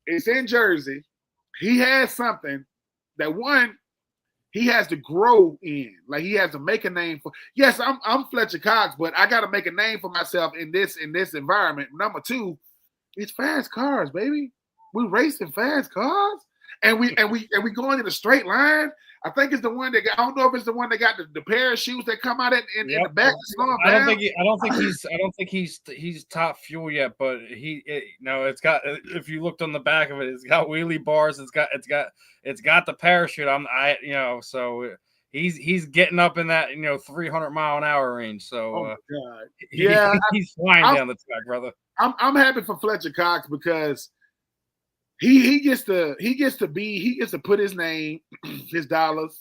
It's in Jersey. He has something that, one, he has to grow in. Like, he has to make a name for. Yes, I'm Fletcher Cox, but I got to make a name for myself in this environment. Number two, it's fast cars, baby. We racing fast cars, and we going in a straight line. I think it's the one that got. I don't know if it's the one that got the parachutes that come out in the back. I don't think he's top fuel yet, but it's got. If you looked on the back of it, it's got wheelie bars. It's got the parachute. So he's getting up in that 300-mile-an-hour range. So he's flying down the track, brother. I'm happy for Fletcher Cox, because he gets to put his name, his dollars,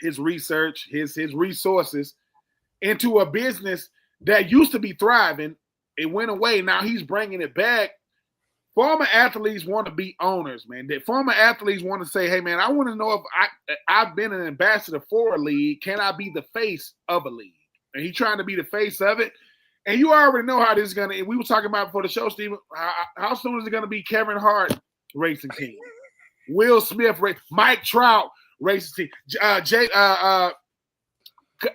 his research, his resources into a business that used to be thriving. It went away. Now he's bringing it back. Former athletes want to be owners, man. The former athletes want to say, hey, man, I want to know if I've been an ambassador for a league. Can I be the face of a league? And he's trying to be the face of it. And you already know how this is going to – we were talking about before the show, Steven, how soon is it going to be Kevin Hart racing team? Will Smith, Mike Trout racing team.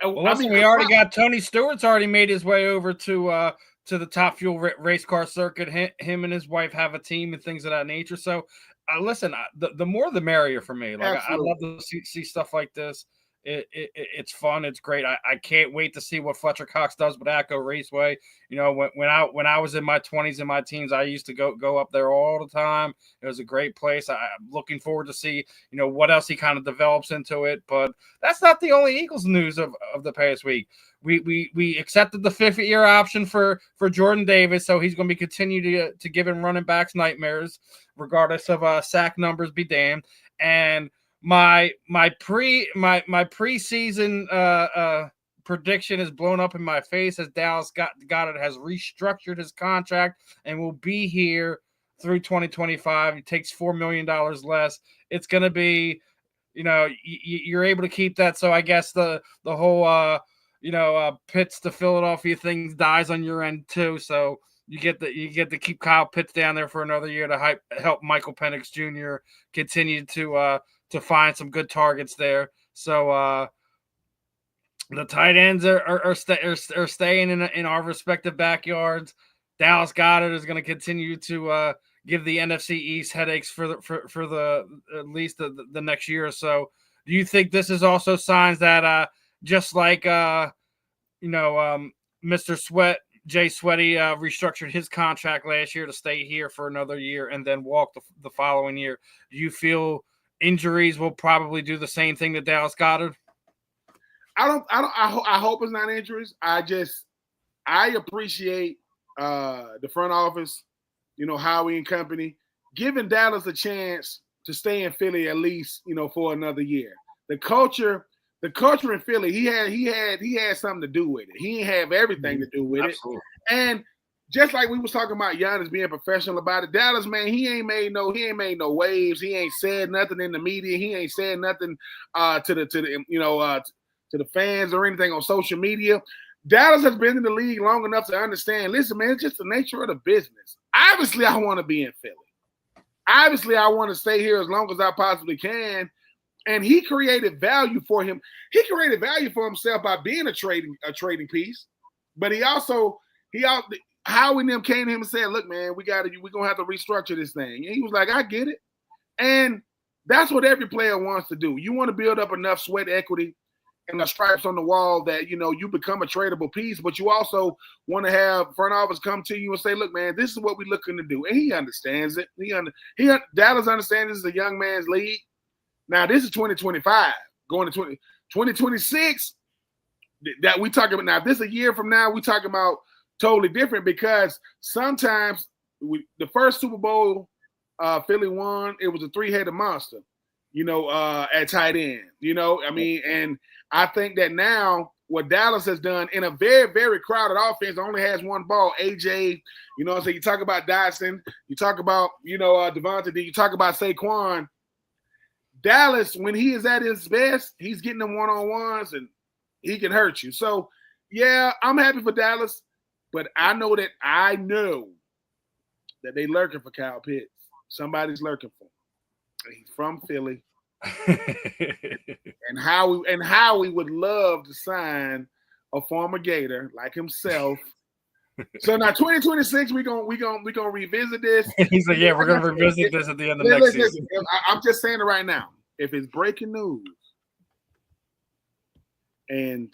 We already got Tony Stewart's already made his way over to the top fuel race car circuit. Him and his wife have a team and things of that nature. So, listen, the more the merrier for me. Like, I love to see stuff like this. It's fun. It's great. I can't wait to see what Fletcher Cox does with ACO Raceway. When I was in my 20s and my teens, I used to go up there all the time. It was a great place. I'm looking forward to see what else he kind of develops into it. But that's not the only Eagles news of the past week. We accepted the 5th-year option for Jordan Davis, so he's going to be continuing to give him running backs nightmares, regardless of sack numbers be damned. And my preseason prediction is blown up in my face, as Dallas Goedert has restructured his contract and will be here through 2025. He takes $4 million less. It's going to be, you're able to keep that. So I guess the whole Pitts to Philadelphia thing dies on your end too. So you get to keep Kyle Pitts down there for another year to help Michael Penix Jr. continue to find some good targets there. So the tight ends are staying in our respective backyards. Dallas Goedert is going to continue to give the NFC East headaches for the at least the next year or so. Do you think this is also signs that just like Mr. Jay Sweaty restructured his contract last year to stay here for another year and then walk the following year? Do you feel injuries will probably do the same thing to Dallas Goedert? I hope it's not injuries. I appreciate the front office, Howie and company, giving Dallas a chance to stay in Philly at least, for another year. The culture in Philly, he had something to do with it. He didn't have everything to do with it. And just like we was talking about Giannis being professional about it, Dallas, man, he ain't made no waves. He ain't said nothing in the media. He ain't said nothing to the fans or anything on social media. Dallas has been in the league long enough to understand, listen, man, it's just the nature of the business. Obviously, I want to be in Philly. Obviously, I want to stay here as long as I possibly can. And he created value for him. He created value for himself by being a trading piece. But Howie and them came to him and said, look, man, we're going to have to restructure this thing. And he was like, I get it. And that's what every player wants to do. You want to build up enough sweat equity and the stripes on the wall that, you become a tradable piece, but you also want to have front office come to you and say, look, man, this is what we're looking to do. And he understands it. Dallas understands this is a young man's league. Now, this is 2025, going to 2026, that we talking about. Now, if this is a year from now, we talking about totally different, because sometimes the first Super Bowl Philly won, it was a three-headed monster, at tight end, and I think that now what Dallas has done in a very, very crowded offense, only has one ball, AJ, so you talk about Dyson, you talk about, Devontae, you talk about Saquon. Dallas, when he is at his best, he's getting them one-on-ones and he can hurt you. So, yeah, I'm happy for Dallas, but I know that they lurking for Kyle Pitts. Somebody's lurking for him. He's from Philly. and Howie would love to sign a former Gator like himself. So now 2026, we're gonna revisit this. He said, "Yeah, we're gonna revisit this at the end of next season." I'm just saying it right now. If it's breaking news and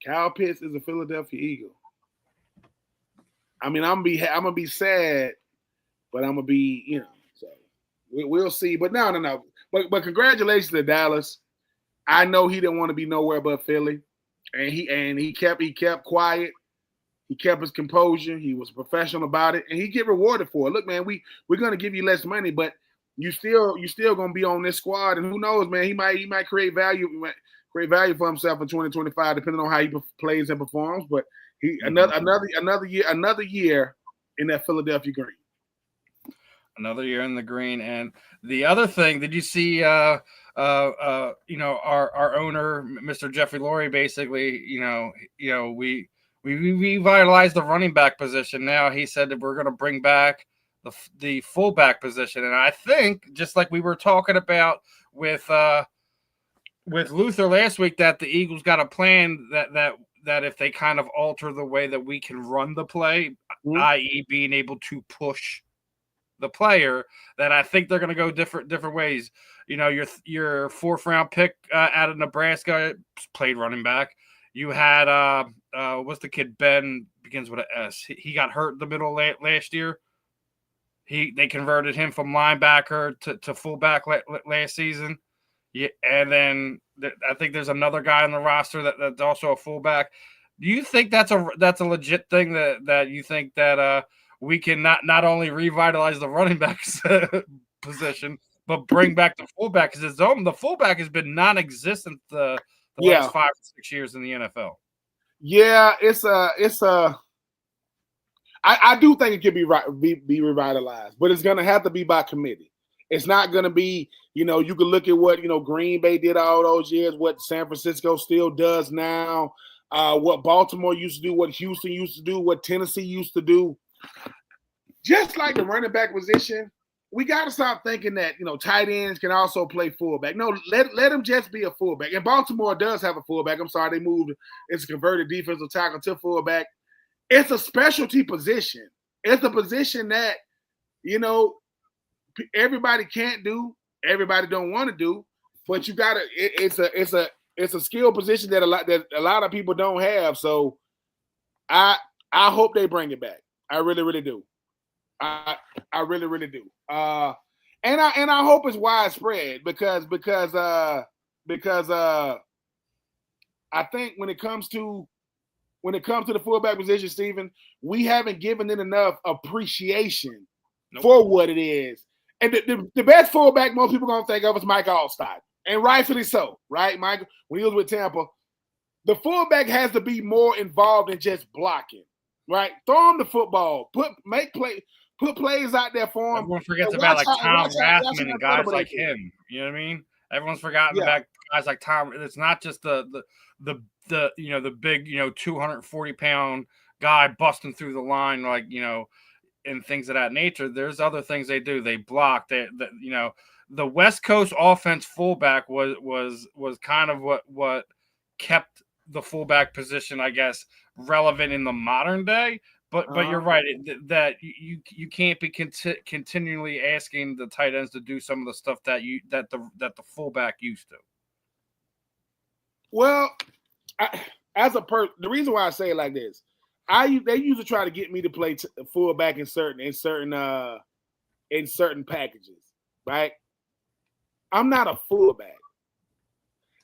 Kyle Pitts is a Philadelphia Eagle, I mean, I'm gonna be sad, but I'm gonna be, So we'll see. But no. But congratulations to Dallas. I know he didn't want to be nowhere but Philly. And he kept quiet. He kept his composure. He was professional about it, and he get rewarded for it. Look, man, we're gonna give you less money, but you still gonna be on this squad. And who knows, man? He might create value for himself in 2025, depending on how he plays and performs. But another year in that Philadelphia green. Another year in the green. And the other thing, did you see? Our owner, Mr. Jeffrey Lurie, basically, we revitalized the running back position. Now he said that we're going to bring back the fullback position, and I think, just like we were talking about with Luther last week, that the Eagles got a plan that if they kind of alter the way that we can run the play, i.e., being able to push the player, that I think they're going to go different ways. Your fourth round pick out of Nebraska played running back. You had what's the kid, Ben, begins with an S. He got hurt in the middle last year. They converted him from linebacker to fullback last season. Yeah, and then I think there's another guy on the roster that's also a fullback. Do you think that's a legit thing that you think that we can not only revitalize the running back position, but bring back the fullback? Because the fullback has been non-existent the last 5 or 6 years in the NFL. Yeah, I do think it can be revitalized, but it's going to have to be by committee. It's not going to be, you can look at what, Green Bay did all those years, what San Francisco still does now, what Baltimore used to do, what Houston used to do, what Tennessee used to do. Just like the running back position, we got to stop thinking that, tight ends can also play fullback. No, let them just be a fullback. And Baltimore does have a fullback. I'm sorry, they moved. It's a converted defensive tackle to fullback. It's a specialty position. It's a position that, everybody can't do, everybody don't want to do, but you got to. It's a skill position that a lot of people don't have. So I hope they bring it back. I really, really do. I really, really do. And I hope it's widespread because I think when it comes to the fullback position, Stephen, we haven't given it enough appreciation for what it is. And the best fullback most people are gonna think of is Mike Allstott, and rightfully so, right? Mike, when he was with Tampa, the fullback has to be more involved in just blocking, right? Throw him the football, put plays out there for him. Everyone forgets about like Tom Rathman and guys like him. You know what I mean? Everyone's forgotten about guys like Tom. It's not just the big 240-pound guy busting through the line and things of that nature. There's other things they do. They block. The West Coast offense fullback was kind of what kept the fullback position, I guess, relevant in the modern day. But you're right that you can't be continually asking the tight ends to do some of the stuff that the fullback used to. Well, the reason why I say it like this, they used to try to get me to play fullback in certain packages, right? I'm not a fullback.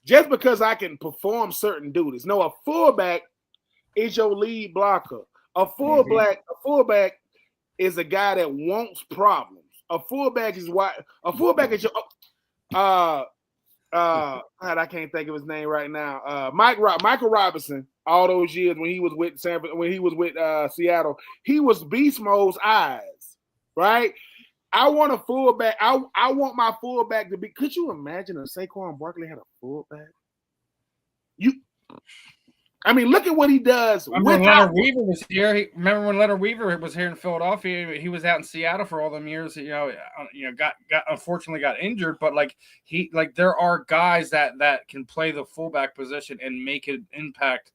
Just because I can perform certain duties. No, a fullback is your lead blocker. A fullback is a guy that wants problems. A fullback is your I can't think of his name right now. Michael Robinson. All those years when he was with Seattle, he was beast mode's eyes, right? I want a fullback. I want my fullback to be. Could you imagine if Saquon Barkley had a fullback? Look at what he does. Remember when Leonard Weaver was here? Remember when Leonard Weaver was here in Philadelphia? He was out in Seattle for all them years. Got unfortunately got injured. But there are guys that can play the fullback position and make an impact,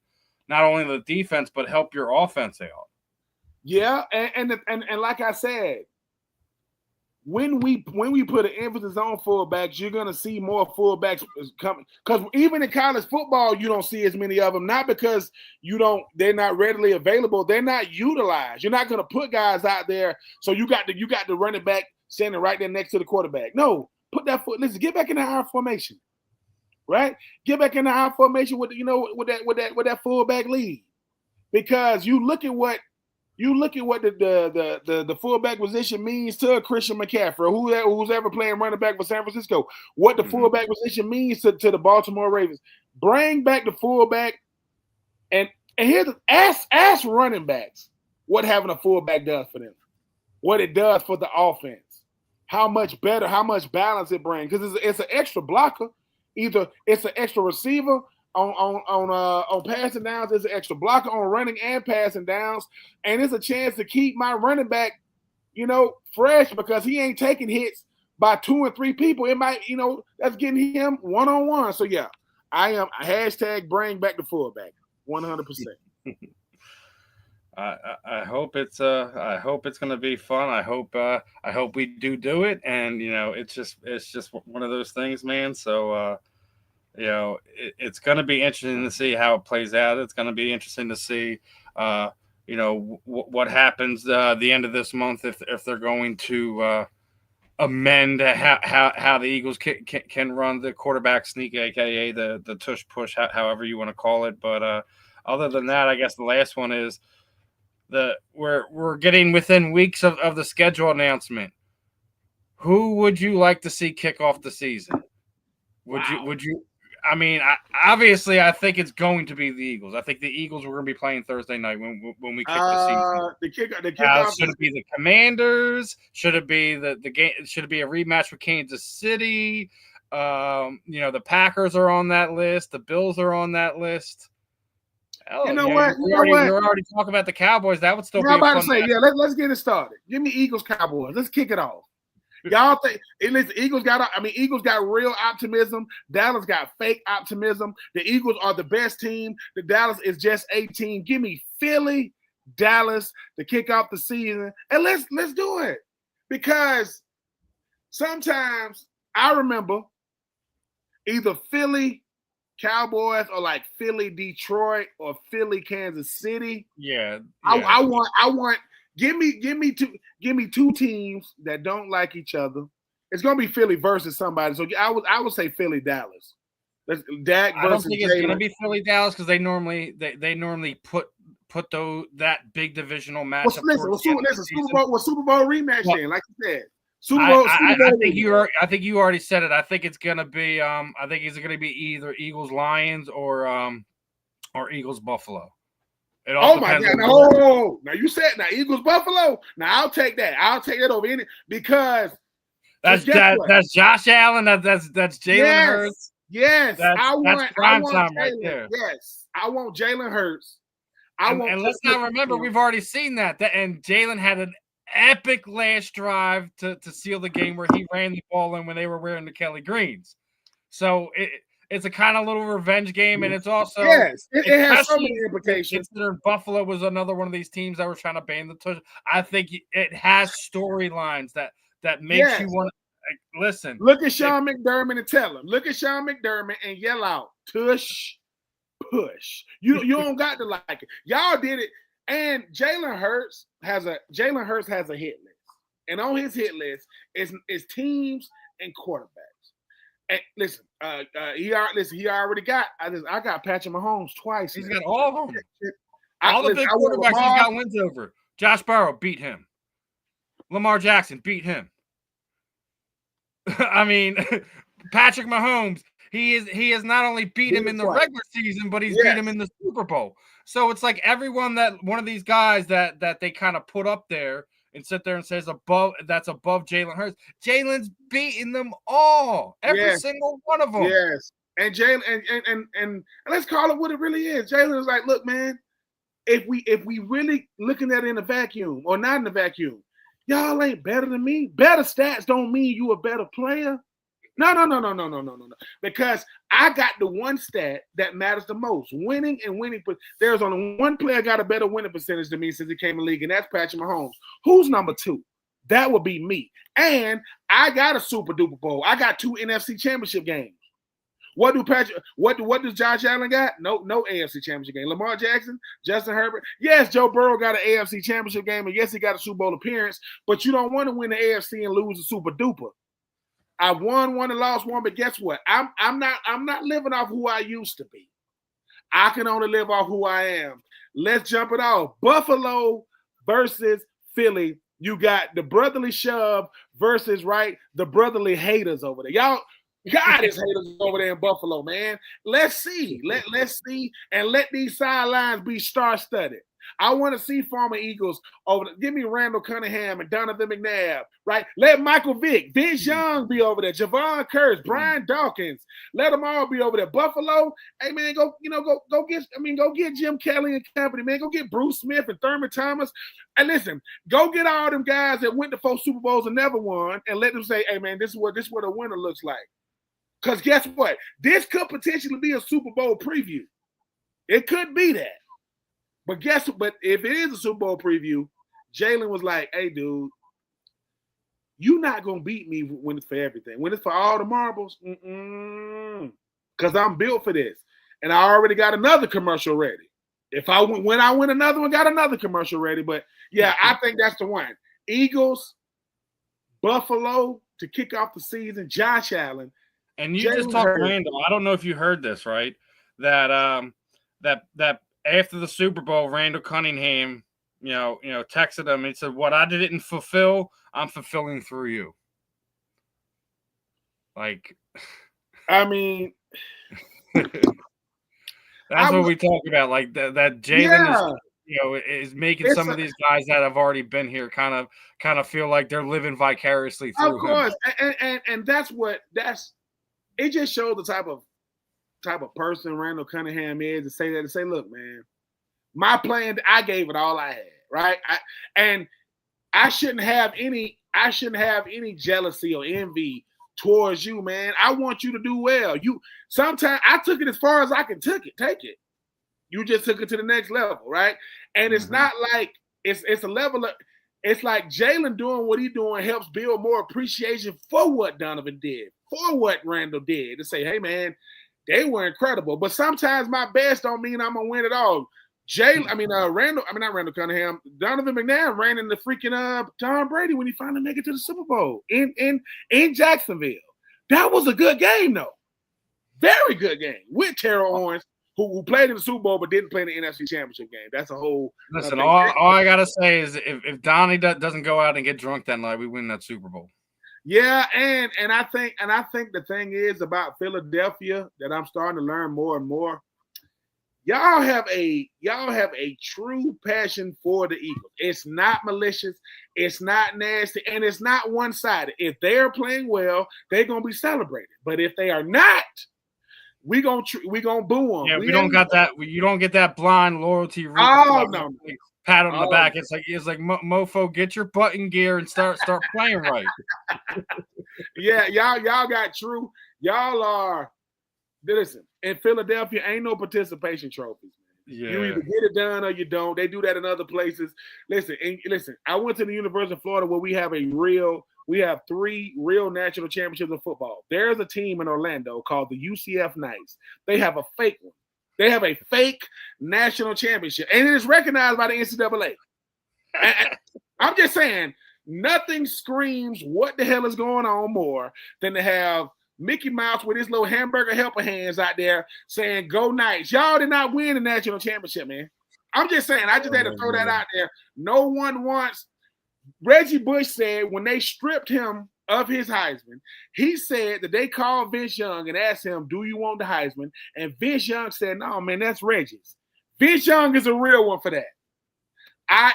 not only the defense but help your offense out. Yeah, and like I said, when we put an emphasis on fullbacks, you're gonna see more fullbacks coming. Because even in college football, you don't see as many of them. Not because they're not readily available. They're not utilized. You're not gonna put guys out there. So you got the running back standing right there next to the quarterback. No, put that foot. Listen, get back in the high formation, right? Get back in the high formation with that fullback lead, because you look at what the fullback position means to Christian McCaffrey, who's ever playing running back for San Francisco. What the fullback position means to the Baltimore Ravens. Bring back the fullback, and here's ask running backs what having a fullback does for them, what it does for the offense, how much better, how much balance it brings. Because it's an extra blocker, either it's an extra receiver. On passing downs, there's an extra blocker on running and passing downs, and it's a chance to keep my running back, fresh, because he ain't taking hits by 2 and 3 people. It might, that's getting him one-on-one. So yeah, I am hashtag bring back the fullback, 100%. I hope it's going to be fun. I hope we do it, and it's just one of those things, man. So. It's going to be interesting to see how it plays out. It's going to be interesting to see, what happens the end of this month if they're going to amend how the Eagles can run the quarterback sneak, aka the tush push, however you want to call it. But other than that, I guess the last one is we're getting within weeks of the schedule announcement. Who would you like to see kick off the season? Would you? Obviously, I think it's going to be the Eagles. I think the Eagles are going to be playing Thursday night when we kick the season. The kickoff should it be the Commanders? Should it be the game? Should it be a rematch with Kansas City? The Packers are on that list. The Bills are on that list. What? We're already talking about the Cowboys. That would still be. I'm about to say, let's get it started. Give me Eagles Cowboys. Let's kick it off. Y'all think Eagles got real optimism. Dallas got fake optimism. The Eagles are the best team. The Dallas is just a team. Give me Philly, Dallas to kick off the season, and let's do it. Because sometimes I remember either Philly Cowboys or like Philly Detroit or Philly Kansas City. Yeah. I want. Give me two teams that don't like each other. It's gonna be Philly versus somebody. So I would say Philly Dallas. Dak versus I don't think Jalen. It's gonna be Philly Dallas because they normally put that big divisional matchup. Super Bowl rematch then, like you said. I think you already said it. I think it's gonna be I think it's gonna be either Eagles Lions or or Eagles Buffalo. It Oh all my depends God! on Now you said Eagles Buffalo. Now I'll take that. I'll take that over any because that's Josh Allen. That's Jalen Hurts. Yes, I want prime time Jalen. right there. Yes, I want Jalen Hurts. And let's not remember, we've already seen that. And Jalen had an epic last drive to seal the game where he ran the ball in when they were wearing the Kelly Greens. So it's a kind of little revenge game, and it's also it has so many implications. Considering Buffalo was another one of these teams that were trying to ban the tush. I think it has storylines that makes you want to listen. Look at Sean McDermott and tell him. Look at Sean McDermott and yell out, tush, push. You don't got to like it. Y'all did it. And Jalen Hurts has a hit list, and on his hit list is teams and quarterbacks. And listen, he already got. I got Patrick Mahomes twice. He's got all of them. All the big quarterbacks he's got wins over. Josh Burrow beat him. Lamar Jackson beat him. I mean, Patrick Mahomes. He has not only beat him in the regular season, but he's beat him in the Super Bowl. So it's like everyone that one of these guys that they kind of put up there and sit there and says that's above Jalen Hurts. Jalen's beating them all, every single one of them. Yes, and Jalen and let's call it what it really is. Jalen is like, look, man, if we really looking at it in a vacuum or not in a vacuum, y'all ain't better than me. Better stats don't mean you a better player. No. Because I got the one stat that matters the most, winning and winning. But there's only one player got a better winning percentage than me since he came in the league, and that's Patrick Mahomes. Who's number 2? That would be me. And I got a super duper bowl. I got 2 NFC championship games. What does Josh Allen got? No AFC championship game. Lamar Jackson, Justin Herbert. Yes, Joe Burrow got an AFC championship game, and yes, he got a Super Bowl appearance, but you don't want to win the AFC and lose the super duper. I won one and lost one, but guess what? I'm not living off who I used to be. I can only live off who I am. Let's jump it off. Buffalo versus Philly. You got the brotherly shove versus the brotherly haters over there. Y'all, God is haters over there in Buffalo, man. Let's see. Let's see, and let these sidelines be star-studded. I want to see former Eagles over there. Give me Randall Cunningham and Donovan McNabb, right? Let Michael Vick, Vince Young be over there, Javon Curse, Brian Dawkins. Let them all be over there. Buffalo, hey man, go get Jim Kelly and company, man. Go get Bruce Smith and Thurman Thomas. And listen, go get all them guys that went to 4 Super Bowls and never won, and let them say, hey man, this is what a winner looks like. Because guess what? This could potentially be a Super Bowl preview. It could be that. But if it is a Super Bowl preview, Jalen was like, hey, dude, you're not going to beat me when it's for everything. When it's for all the marbles, because I'm built for this. And I already got another commercial ready. When I win another one, got another commercial ready. But, yeah, I think that's the one. Eagles, Buffalo to kick off the season, Josh Allen. And you just talked Randall. I don't know if you heard this, right? That after the Super Bowl, Randall Cunningham, texted him and said, "What I didn't fulfill, I'm fulfilling through you." Like, I mean, that's what we talk about. Like that Jalen is making some of these guys that have already been here kind of feel like they're living vicariously through him. Of course, and that's it. Just shows the type of person Randall Cunningham is to say that, to say, look, man, my plan, I gave it all I had, right? I shouldn't have any jealousy or envy towards you, man. I want you to do well. Sometimes I took it as far as I can take it. You just took it to the next level, right? And it's not like it's a level of, it's like Jalen doing what he's doing helps build more appreciation for what Donovan did, for what Randall did, to say, hey, man, they were incredible. But sometimes my best don't mean I'm going to win at all. Not Randall Cunningham, Donovan McNabb ran in the freaking Tom Brady when he finally made it to the Super Bowl in Jacksonville. That was a good game, though. Very good game with Terrell Owens, who played in the Super Bowl but didn't play in the NFC Championship game. That's a whole. Listen, all I gotta say is if Donnie doesn't go out and get drunk that night, we win that Super Bowl. Yeah, and I think the thing is about Philadelphia that I'm starting to learn more and more. Y'all have a true passion for the Eagles. It's not malicious, it's not nasty, and it's not one-sided. If they're playing well, they're gonna be celebrated. But if they are not, we gonna boo them. Yeah, we don't got that. You don't get that blind loyalty. No. Pat on the back. It's like mofo, get your butt in gear and start playing right. Yeah, y'all got true. Y'all are. Listen, in Philadelphia, ain't no participation trophies. Yeah. You either get it done or you don't. They do that in other places. Listen. I went to the University of Florida where we have 3 real national championships of football. There's a team in Orlando called the UCF Knights. They have a fake one. They have a fake national championship, and it is recognized by the NCAA. I'm just saying, nothing screams what the hell is going on more than to have Mickey Mouse with his little hamburger helper hands out there saying, "Go Knights." Y'all did not win the national championship, man. I'm just saying, I just had to throw that out there. No one wants. Reggie Bush said when they stripped him of his Heisman, he said that they called Vince Young and asked him, "Do you want the Heisman?" And Vince Young said, "No, man, that's Reggie's." Vince Young is a real one for that.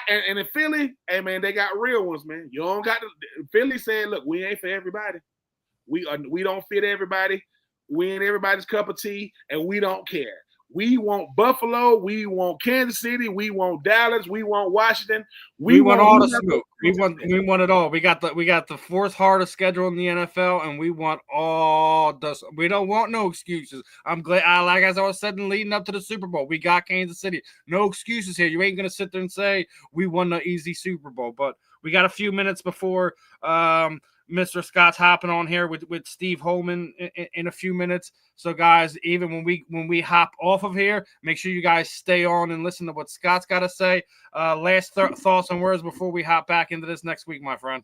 And in Philly, hey man, they got real ones, man. You don't got to. Philly said, "Look, we ain't for everybody. We don't fit everybody. We ain't everybody's cup of tea, and we don't care. We want Buffalo. We want Kansas City. We want Dallas. We want Washington. We want all the smoke. We want it all. We got the fourth hardest schedule in the NFL, and we want all the. We don't want no excuses. I'm glad. Like as I was saying, leading up to the Super Bowl, we got Kansas City. No excuses here. You ain't gonna sit there and say we won the easy Super Bowl, but we got a few minutes before Mr. Scott's hopping on here with Steve Holman in a few minutes. So, guys, even when we hop off of here, make sure you guys stay on and listen to what Scott's got to say. Last thoughts and words before we hop back into this next week, my friend.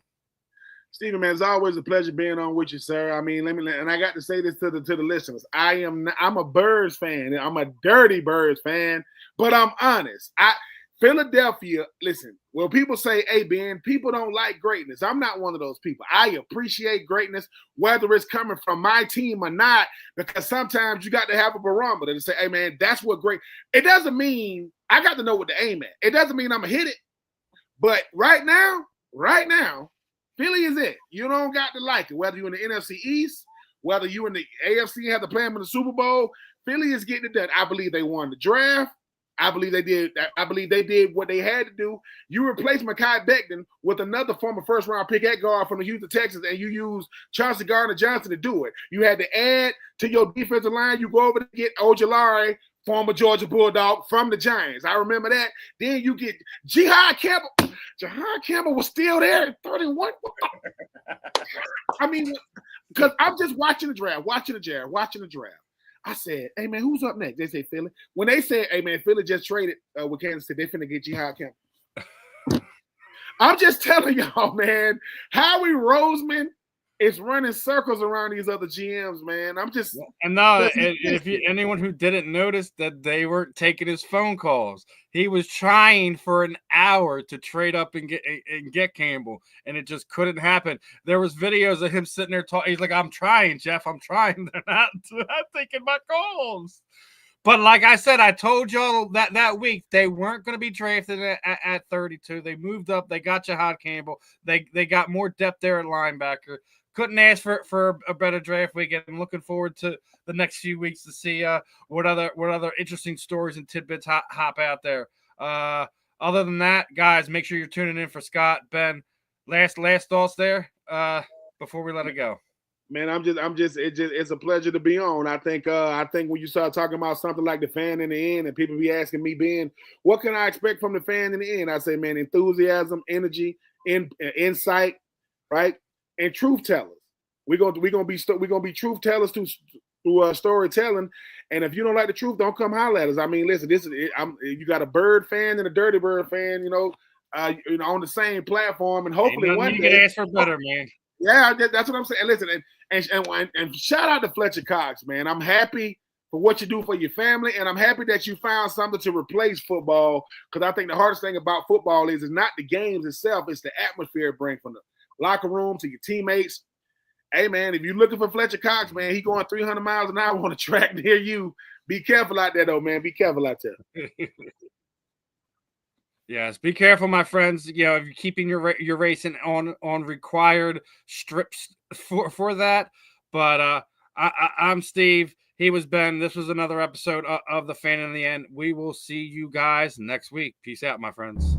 Stephen, man, it's always a pleasure being on with you, sir. I mean, and I got to say this to the listeners. I'm a Birds fan. I'm a dirty Birds fan, but I'm honest. Philadelphia, listen, when people say, "Hey, Ben, people don't like greatness," I'm not one of those people. I appreciate greatness, whether it's coming from my team or not, because sometimes you got to have a barometer to say, "Hey, man, that's what great." It doesn't mean I got to know what to aim at. It doesn't mean I'm going to hit it. But right now, Philly is it. You don't got to like it, whether you're in the NFC East, whether you in the AFC have to play them in the Super Bowl. Philly is getting it done. I believe they won the draft. I believe they did what they had to do. You replace Mekhi Becton with another former first-round pick at guard from the Houston Texans, and you use Chauncey Gardner-Johnson to do it. You had to add to your defensive line. You go over to get Ojulari, former Georgia Bulldog, from the Giants. I remember that. Then you get Jihad Campbell. Jihad Campbell was still there at 31. I mean, because I'm just watching the draft. I said, "Hey, man, who's up next?" They say Philly. When they said, "Hey, man, Philly just traded with Kansas City, they finna get Jihad Campbell." I'm just telling y'all, man, Howie Roseman is running circles around these other GMs, man. I'm just – And now, anyone who didn't notice that they weren't taking his phone calls, he was trying for an hour to trade up and get Campbell, and it just couldn't happen. There was videos of him sitting there talking. He's like, "I'm trying, Jeff. I'm trying. They're not taking my calls." But like I said, I told y'all that week they weren't going to be drafted at 32. They moved up. They got Jihad Campbell. They got more depth there at linebacker. Couldn't ask for a better draft week. I'm looking forward to the next few weeks to see what other interesting stories and tidbits hop out there. Other than that, guys, make sure you're tuning in for Scott. Ben, last thoughts there before we let it go. Man, it's a pleasure to be on. I think when you start talking about something like the fan in the end, and people be asking me, "Ben, what can I expect from the fan in the end?" I say, man, enthusiasm, energy, insight, right, and truth tellers. We're gonna be truth tellers through storytelling. And if you don't like the truth, don't come holler at us. I mean, listen, you got a Bird fan and a Dirty Bird fan, on the same platform, and hopefully one day you can ask for better, man. Yeah, that's what I'm saying. Listen, and shout out to Fletcher Cox, man. I'm happy for what you do for your family, and I'm happy that you found something to replace football, because I think the hardest thing about football is not the games itself, it's the atmosphere it brings from the locker room to your teammates. Hey, man, if you're looking for Fletcher Cox, man, he going 300 miles an hour on a track near you Be careful out there, though, man. Be careful out there. Yes, be careful, my friends. If you're keeping your racing on required strips for that. But I'm Steve. He was Ben. This was another episode of the Fan in the End. We will see you guys next week. Peace out, my friends.